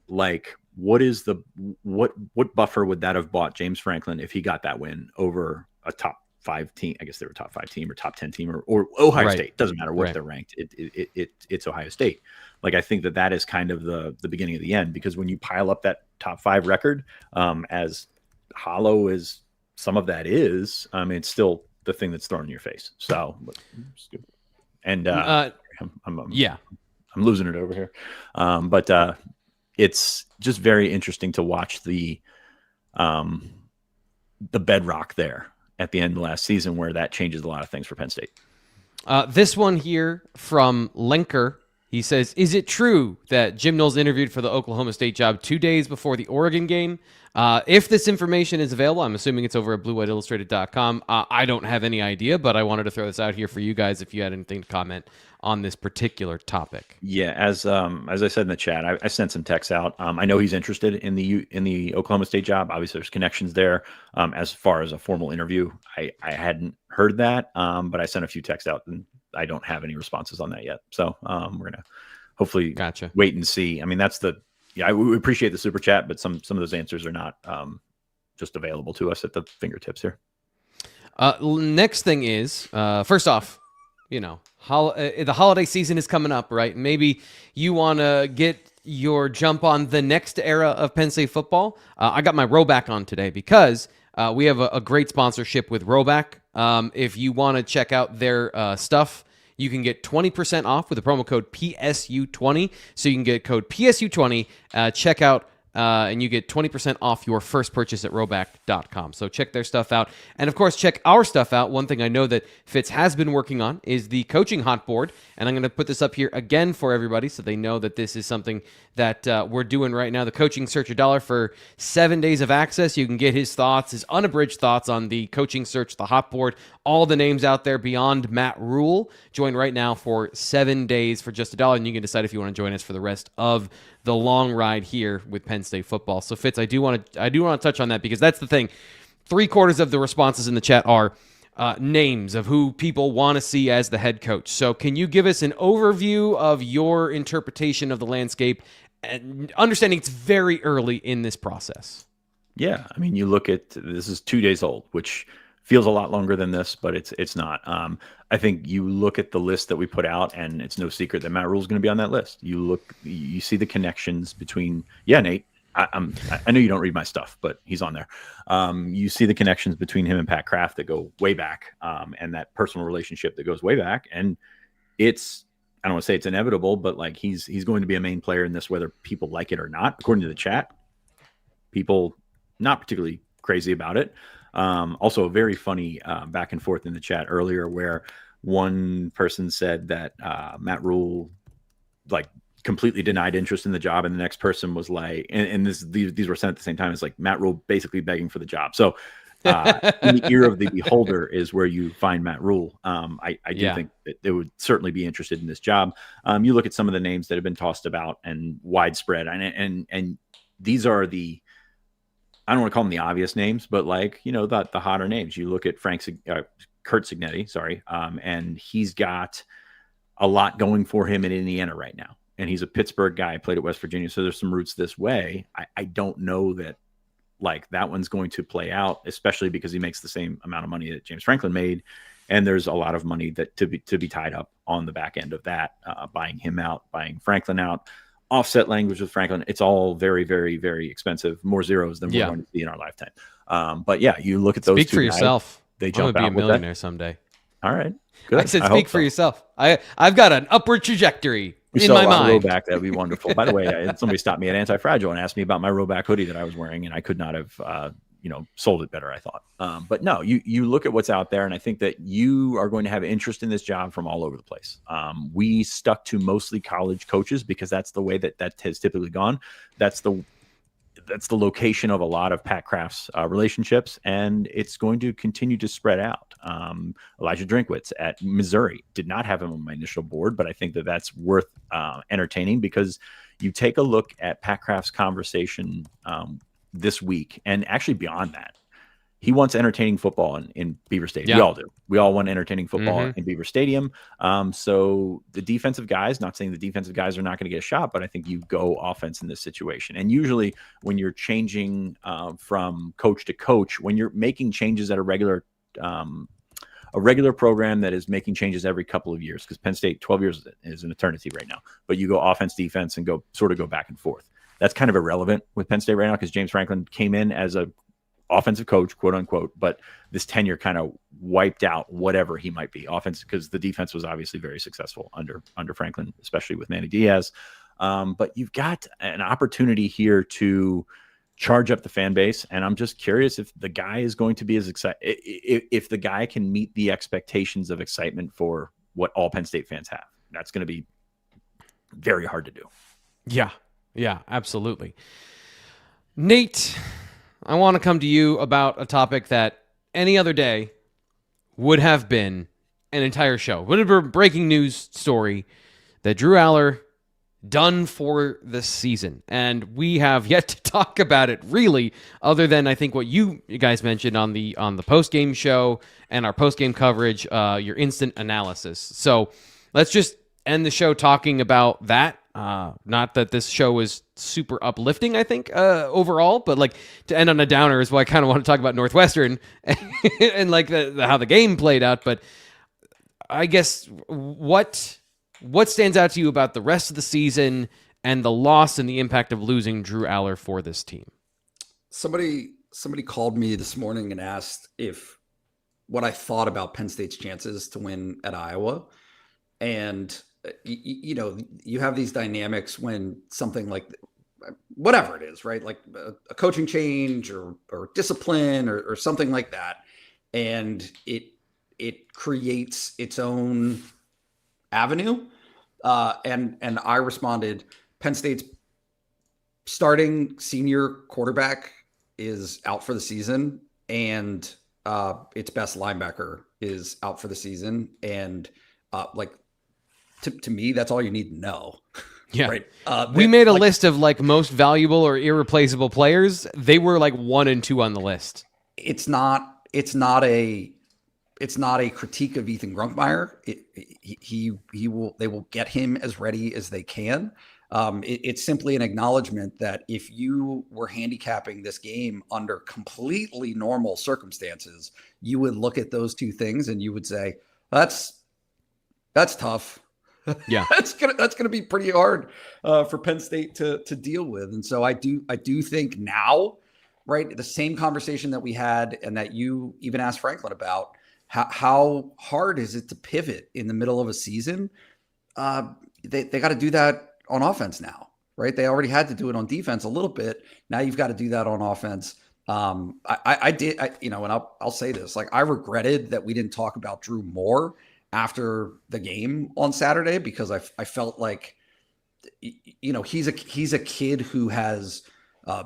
like what buffer would that have bought James Franklin if he got that win over a top 5 team? I guess they were top 5 team or top 10 team or Ohio State. Doesn't matter what they're ranked. It's Ohio State. Like, I think that is kind of the beginning of the end, because when you pile up that top 5 record, as hollow as some of that is, it's still the thing that's thrown in your face. So, and I'm losing it over here. But it's just very interesting to watch the bedrock there at the end of last season, where that changes a lot of things for Penn State. This one here from Lenker, he says, "Is it true that Jim Knowles interviewed for the Oklahoma State job 2 days before the Oregon game?" If this information is available, I'm assuming it's over at BlueWhiteIllustrated.com. I don't have any idea, but I wanted to throw this out here for you guys if you had anything to comment on this particular topic. Yeah, as I said in the chat, I sent some texts out. I know he's interested in the Oklahoma State job. Obviously, there's connections there. As far as a formal interview, I hadn't heard that, but I sent a few texts out, and I don't have any responses on that yet. So we're gonna hopefully wait and see. I mean, we appreciate the super chat, but some of those answers are not just available to us at the fingertips here. Next thing is, first off, the holiday season is coming up, right? Maybe you want to get your jump on the next era of Penn State football. I got my Roback on today because we have a great sponsorship with Roback. If you want to check out their stuff, you can get 20% off with the promo code PSU20. So you can get code PSU20, check out, and you get 20% off your first purchase at Roback.com. So check their stuff out. And of course, check our stuff out. One thing I know that Fitz has been working on is the coaching hotboard. And I'm going to put this up here again for everybody so they know that this is something that we're doing right now. The Coaching Search $1 for 7 days of access. You can get his thoughts, his unabridged thoughts on the Coaching Search, the hotboard, all the names out there beyond Matt Rule. Join right now for 7 days for just $1, and you can decide if you want to join us for the rest of the long ride here with Penn State football. So Fitz, I do want to touch on that, because that's the thing. 3/4 of the responses in the chat are names of who people want to see as the head coach. So can you give us an overview of your interpretation of the landscape, and understanding it's very early in this process? Yeah, I mean, you look at, this is 2 days old, which feels a lot longer than this, but it's not. I think you look at the list that we put out, and it's no secret that Matt Rule is going to be on that list. You see the connections between, Nate, I know you don't read my stuff, but he's on there. You see the connections between him and Pat Kraft that go way back, and that personal relationship that goes way back. And I don't want to say it's inevitable, but like he's going to be a main player in this, whether people like it or not, according to the chat. People not particularly crazy about it. Also a very funny back and forth in the chat earlier where one person said that Matt Rule like completely denied interest in the job, and the next person was like, and these were sent at the same time. It's like Matt Rule basically begging for the job. So in the ear of the beholder is where you find Matt Rule. I do think that they would certainly be interested in this job. You look at some of the names that have been tossed about and widespread, and these are the, I don't want to call them the obvious names, but like, the hotter names. You look at Kurt Cignetti, sorry, and he's got a lot going for him in Indiana right now. And he's a Pittsburgh guy, played at West Virginia, so there's some roots this way. I don't know that like that one's going to play out, especially because he makes the same amount of money that James Franklin made. And there's a lot of money that to be tied up on the back end of that, buying him out, buying Franklin out. Offset language with Franklin, it's all very, very, very expensive. More zeros than we're going to see in our lifetime. But yeah, you look at those Speak two for guys, yourself. They jump out. I'm gonna be a millionaire someday. All right, good. I said, speak for yourself. I've got an upward trajectory in my mind. Roback, that'd be wonderful. By the way, somebody stopped me at Antifragile and asked me about my Roback hoodie that I was wearing, and I could not have sold it better, I thought. But no, you look at what's out there, and I think that you are going to have interest in this job from all over the place. We stuck to mostly college coaches because that's the way that has typically gone. That's the location of a lot of Pat Kraft's relationships, and it's going to continue to spread out. Elijah Drinkwitz at Missouri, did not have him on my initial board, but I think that that's worth entertaining because you take a look at Pat Kraft's conversation this week, and actually beyond that, he wants entertaining football in Beaver Stadium. We all do. We all want entertaining football in Beaver Stadium. So the defensive guys, not saying the defensive guys are not going to get a shot, but I think you go offense in this situation. And usually when you're changing from coach to coach, when you're making changes at a regular program that is making changes every couple of years, because Penn State 12 years is an eternity right now, but you go offense, defense, and go back and forth. That's kind of irrelevant with Penn State right now because James Franklin came in as a offensive coach, quote unquote, but this tenure kind of wiped out whatever he might be offense because the defense was obviously very successful under Franklin, especially with Manny Diaz. But you've got an opportunity here to charge up the fan base. And I'm just curious if the guy is going to be as excited, if the guy can meet the expectations of excitement for what all Penn State fans have. That's going to be very hard to do. Yeah, absolutely. Nate, I want to come to you about a topic that any other day would have been an entire show. Would have been a breaking news story that Drew Aller done for the season. And we have yet to talk about it really, other than I think what you guys mentioned on the post-game show and our post-game coverage, your instant analysis. So let's just end the show talking about that. Not that this show is super uplifting, I think, overall, but like to end on a downer is why I kind of want to talk about Northwestern and like how the game played out. But I guess what stands out to you about the rest of the season and the loss and the impact of losing Drew Aller for this team? Somebody called me this morning and asked what I thought about Penn State's chances to win at Iowa. And you have these dynamics when something like whatever it is, right? Like a coaching change or discipline or something like that. And it creates its own avenue. And I responded, Penn State's starting senior quarterback is out for the season, and its best linebacker is out for the season. And to me, that's all you need to know. Yeah. Right. We made a list of like most valuable or irreplaceable players. They were like 1 and 2 on the list. It's not a critique of Ethan Grunkmeyer. They will get him as ready as they can. It's simply an acknowledgement that if you were handicapping this game under completely normal circumstances, you would look at those two things and you would say, that's tough. Yeah, that's gonna be pretty hard for Penn State to deal with. And so I do think now, right, the same conversation that we had and that you even asked Franklin about, how hard is it to pivot in the middle of a season? They got to do that on offense now. right? They already had to do it on defense a little bit. Now you've got to do that on offense. And I'll say this, like, I regretted that we didn't talk about Drew more after the game on Saturday, because I felt like, he's a kid who has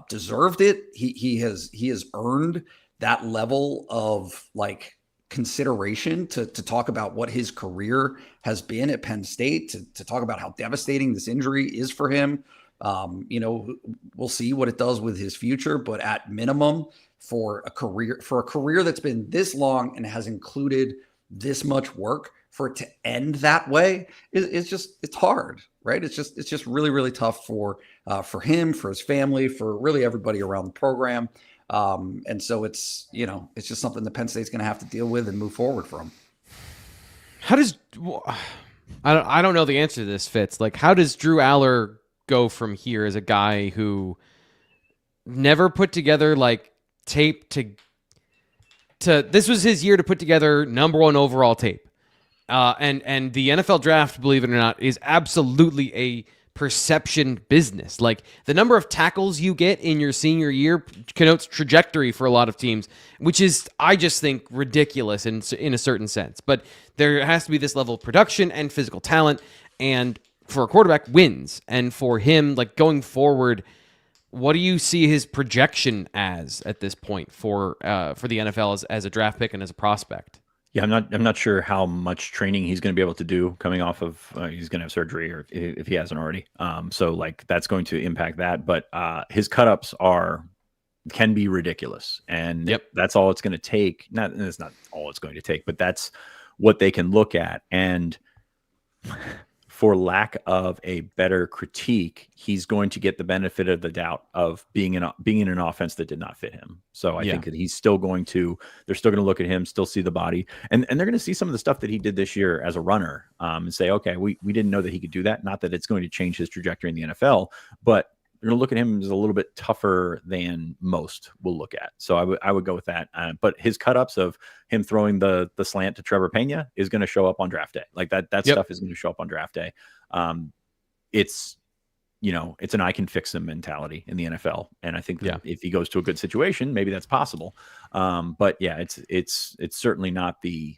deserved it. He has earned that level of like consideration to talk about what his career has been at Penn State, to talk about how devastating this injury is for him. We'll see what it does with his future, but at minimum, for a career that's been this long and has included this much work, for it to end that way, it's hard, right? It's just really, really tough for him, for his family, for really everybody around the program. And so it's just something that Penn State's going to have to deal with and move forward from. I don't know the answer to this, Fitz. Like, how does Drew Aller go from here as a guy who never put together like tape to this was his year to put together number 1 overall tape. And the NFL draft, believe it or not, is absolutely a perception business. Like, the number of tackles you get in your senior year connotes trajectory for a lot of teams, which is, I just think, ridiculous in a certain sense. But there has to be this level of production and physical talent, and for a quarterback, wins. And for him, like, going forward, what do you see his projection as at this point for the NFL as a draft pick and as a prospect? Yeah, I'm not sure how much training he's going to be able to do coming off of he's going to have surgery, or if he hasn't already. So like that's going to impact that. But his cut-ups can be ridiculous, and that's all it's going to take. It's not all it's going to take, but that's what they can look at. And for lack of a better critique, he's going to get the benefit of the doubt of being in an offense that did not fit him. So I think that they're still going to look at him, still see the body, and they're going to see some of the stuff that he did this year as a runner, and say, okay, we didn't know that he could do that. Not that it's going to change his trajectory in the NFL, but they're going to look at him as a little bit tougher than most will look at. So I would go with that. But his cut-ups of him throwing the slant to Trevor Pena is going to show up on draft day. Like that stuff is going to show up on draft day. It's an I can fix him mentality in the NFL. And I think that if he goes to a good situation, maybe that's possible. But yeah, it's certainly not the,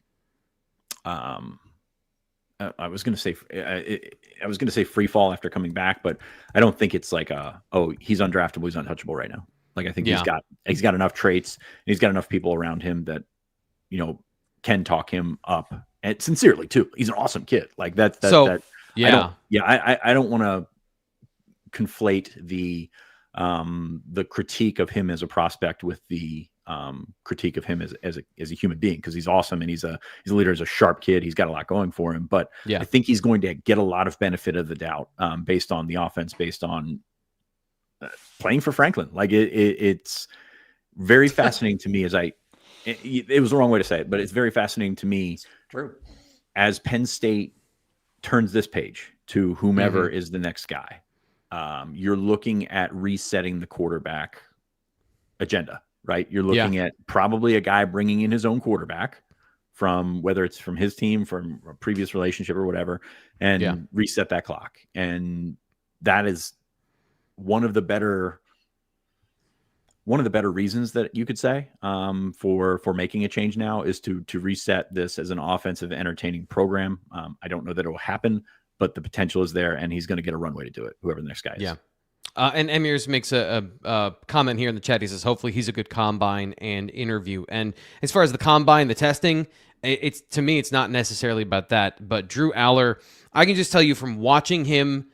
I was going to say free fall after coming back, but I don't think it's like he's undraftable, he's untouchable right now. Like I think he's got enough traits, and he's got enough people around him that can talk him up, and sincerely too. He's an awesome kid. Like I don't want to conflate the critique of him as a prospect with the critique of him as a human being, because he's awesome and he's a leader, he's a sharp kid, he's got a lot going for him. But I think he's going to get a lot of benefit of the doubt based on the offense, based on playing for Franklin. Like it's very fascinating to me it was the wrong way to say it, but it's very fascinating to me as Penn State turns this page to whomever is the next guy. You're looking at resetting the quarterback agenda, right? You're looking at probably a guy bringing in his own quarterback from, whether it's from his team, from a previous relationship or whatever, and reset that clock. And that is one of the better reasons that you could say for making a change now, is to reset this as an offensive, entertaining program. I don't know that it will happen, but the potential is there, and he's going to get a runway to do it, whoever the next guy is. Yeah. And Emirs makes a comment here in the chat. He says, hopefully he's a good combine and interview. And as far as the combine, the testing, to me, it's not necessarily about that. But Drew Aller, I can just tell you from watching him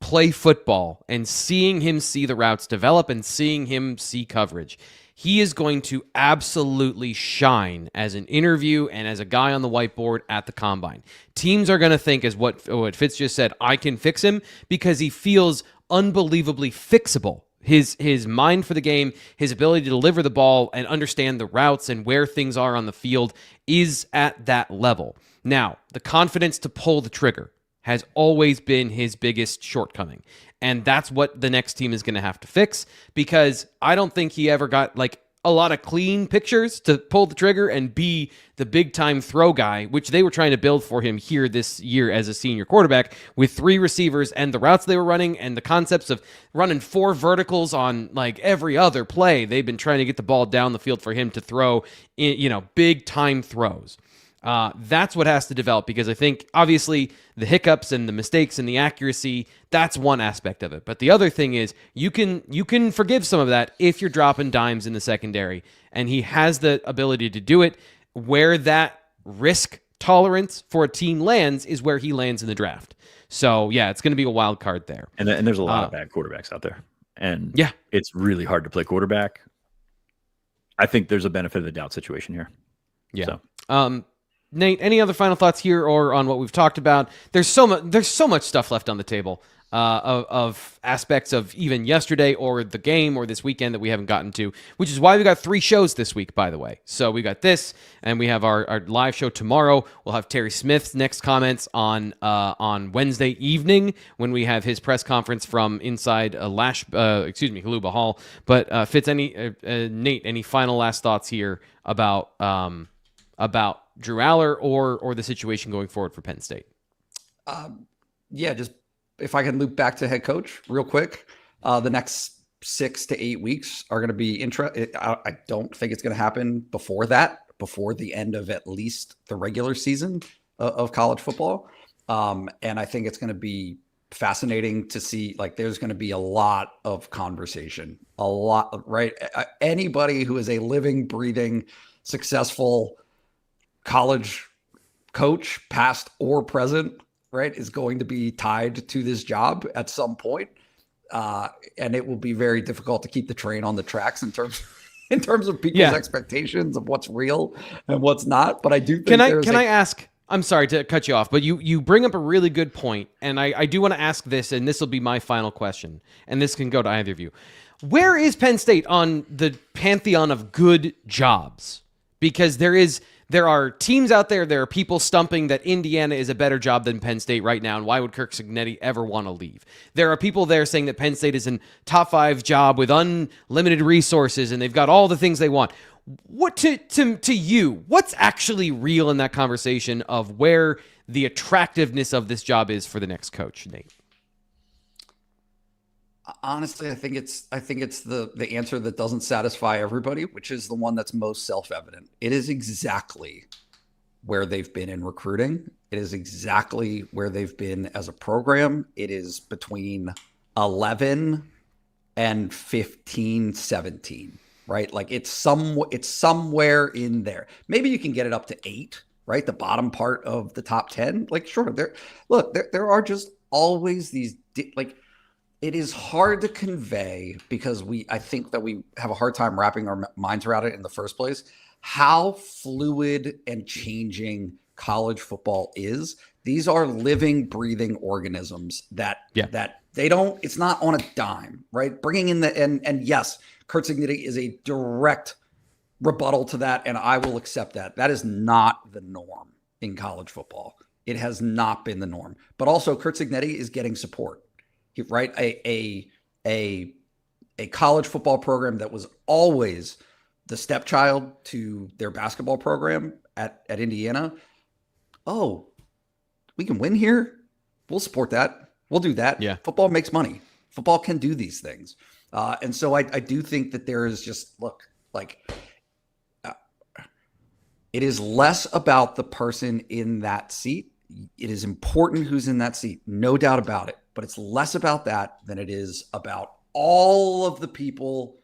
play football and seeing him see the routes develop and seeing him see coverage, he is going to absolutely shine as an interview and as a guy on the whiteboard at the combine. Teams are going to think, as what Fitz just said, I can fix him, because he feels unbelievably fixable. His mind for the game, his ability to deliver the ball and understand the routes and where things are on the field is at that level. Now, the confidence to pull the trigger has always been his biggest shortcoming. And that's what the next team is going to have to fix, because I don't think he ever got, like, a lot of clean pictures to pull the trigger and be the big time throw guy, which they were trying to build for him here this year as a senior quarterback with 3 receivers and the routes they were running and the concepts of running 4 verticals on like every other play. They've been trying to get the ball down the field for him to throw, big time throws. That's what has to develop, because I think obviously the hiccups and the mistakes and the accuracy, that's one aspect of it. But the other thing is you can forgive some of that if you're dropping dimes in the secondary, and he has the ability to do it. Where that risk tolerance for a team lands is where he lands in the draft. So yeah, it's going to be a wild card there. And there's a lot of bad quarterbacks out there, and yeah, it's really hard to play quarterback. I think there's a benefit of the doubt situation here. Yeah. So. Nate, any other final thoughts here or on what we've talked about? There's so much stuff left on the table of aspects of even yesterday or the game or this weekend that we haven't gotten to, which is why we got 3 shows this week, by the way. So we got this, and we have our live show tomorrow. We'll have Terry Smith's next comments on Wednesday evening when we have his press conference from inside Haluba Hall. But Fitz, Nate, any final last thoughts here about Drew Aller or the situation going forward for Penn State? Just if I can loop back to head coach real quick, the next 6 to 8 weeks are going to be I don't think it's going to happen before the end of at least the regular season of college football. And I think it's going to be fascinating to see, like, there's going to be a lot of conversation, right? Anybody who is a living, breathing, successful college coach, past or present, right, is going to be tied to this job at some point. And it will be very difficult to keep the train on the tracks in terms of people's expectations of what's real and what's not. But I do think I ask, I'm sorry to cut you off, but you bring up a really good point, and I do want to ask this, and this will be my final question, and this can go to either of you. Where is Penn State on the pantheon of good jobs? Because there are teams out there, there are people stumping that Indiana is a better job than Penn State right now, and why would Kirk Cignetti ever want to leave? There are people there saying that Penn State is a top 5 job with unlimited resources, and they've got all the things they want. What to you, what's actually real in that conversation of where the attractiveness of this job is for the next coach, Nate? Honestly, I think it's the answer that doesn't satisfy everybody, which is the one that's most self-evident. It is exactly where they've been in recruiting. It is exactly where they've been as a program. It is between 11 and 15, 17, right? Like it's somewhere in there. Maybe you can get it up to 8, right? The bottom part of the top 10. Like, sure, there are just always these, like, it is hard to convey because I think that we have a hard time wrapping our minds around it in the first place, how fluid and changing college football is. These are living, breathing organisms that they don't, it's not on a dime, right? Bringing in and yes, Kurt Cignetti is a direct rebuttal to that, and I will accept that. That is not the norm in college football. It has not been the norm. But also, Kurt Cignetti is getting support. Right, a college football program that was always the stepchild to their basketball program at Indiana. Oh, we can win here. We'll support that. We'll do that. Yeah, football makes money. Football can do these things, and so I do think that there is just it is less about the person in that seat. It is important who's in that seat, no doubt about it. But it's less about that than it is about all of the people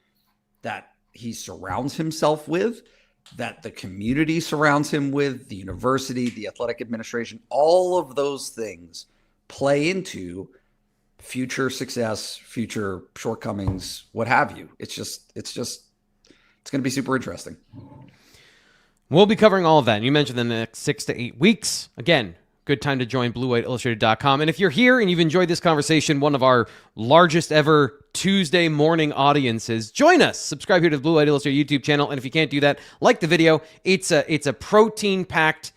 that he surrounds himself with, that the community surrounds him with, the university, the athletic administration. All of those things play into future success, future shortcomings, what have you. It's going to be super interesting. We'll be covering all of that. You mentioned in the next 6 to 8 weeks. Again, good time to join BlueWhiteIllustrated.com. And if you're here and you've enjoyed this conversation, one of our largest ever Tuesday morning audiences, join us. Subscribe here to the Blue White Illustrated YouTube channel. And if you can't do that, like the video. It's a protein-packed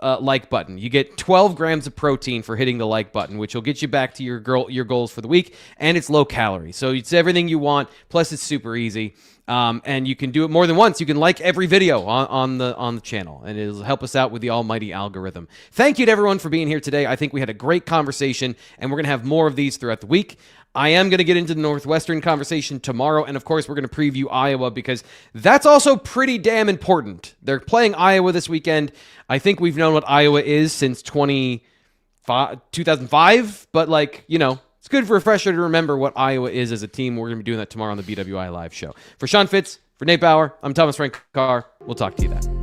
like button. You get 12 grams of protein for hitting the like button, which will get you back to your goals for the week, and it's low calorie. So it's everything you want, plus it's super easy. And you can do it more than once. You can like every video on the channel, and it'll help us out with the almighty algorithm. Thank you to everyone for being here today. I think we had a great conversation, and we're going to have more of these throughout the week. I am going to get into the Northwestern conversation tomorrow, and of course, we're going to preview Iowa because that's also pretty damn important. They're playing Iowa this weekend. I think we've known what Iowa is since 2005, but it's good for a refresher to remember what Iowa is as a team. We're going to be doing that tomorrow on the BWI Live show. For Sean Fitz, for Nate Bauer, I'm Thomas Frank Carr. We'll talk to you then.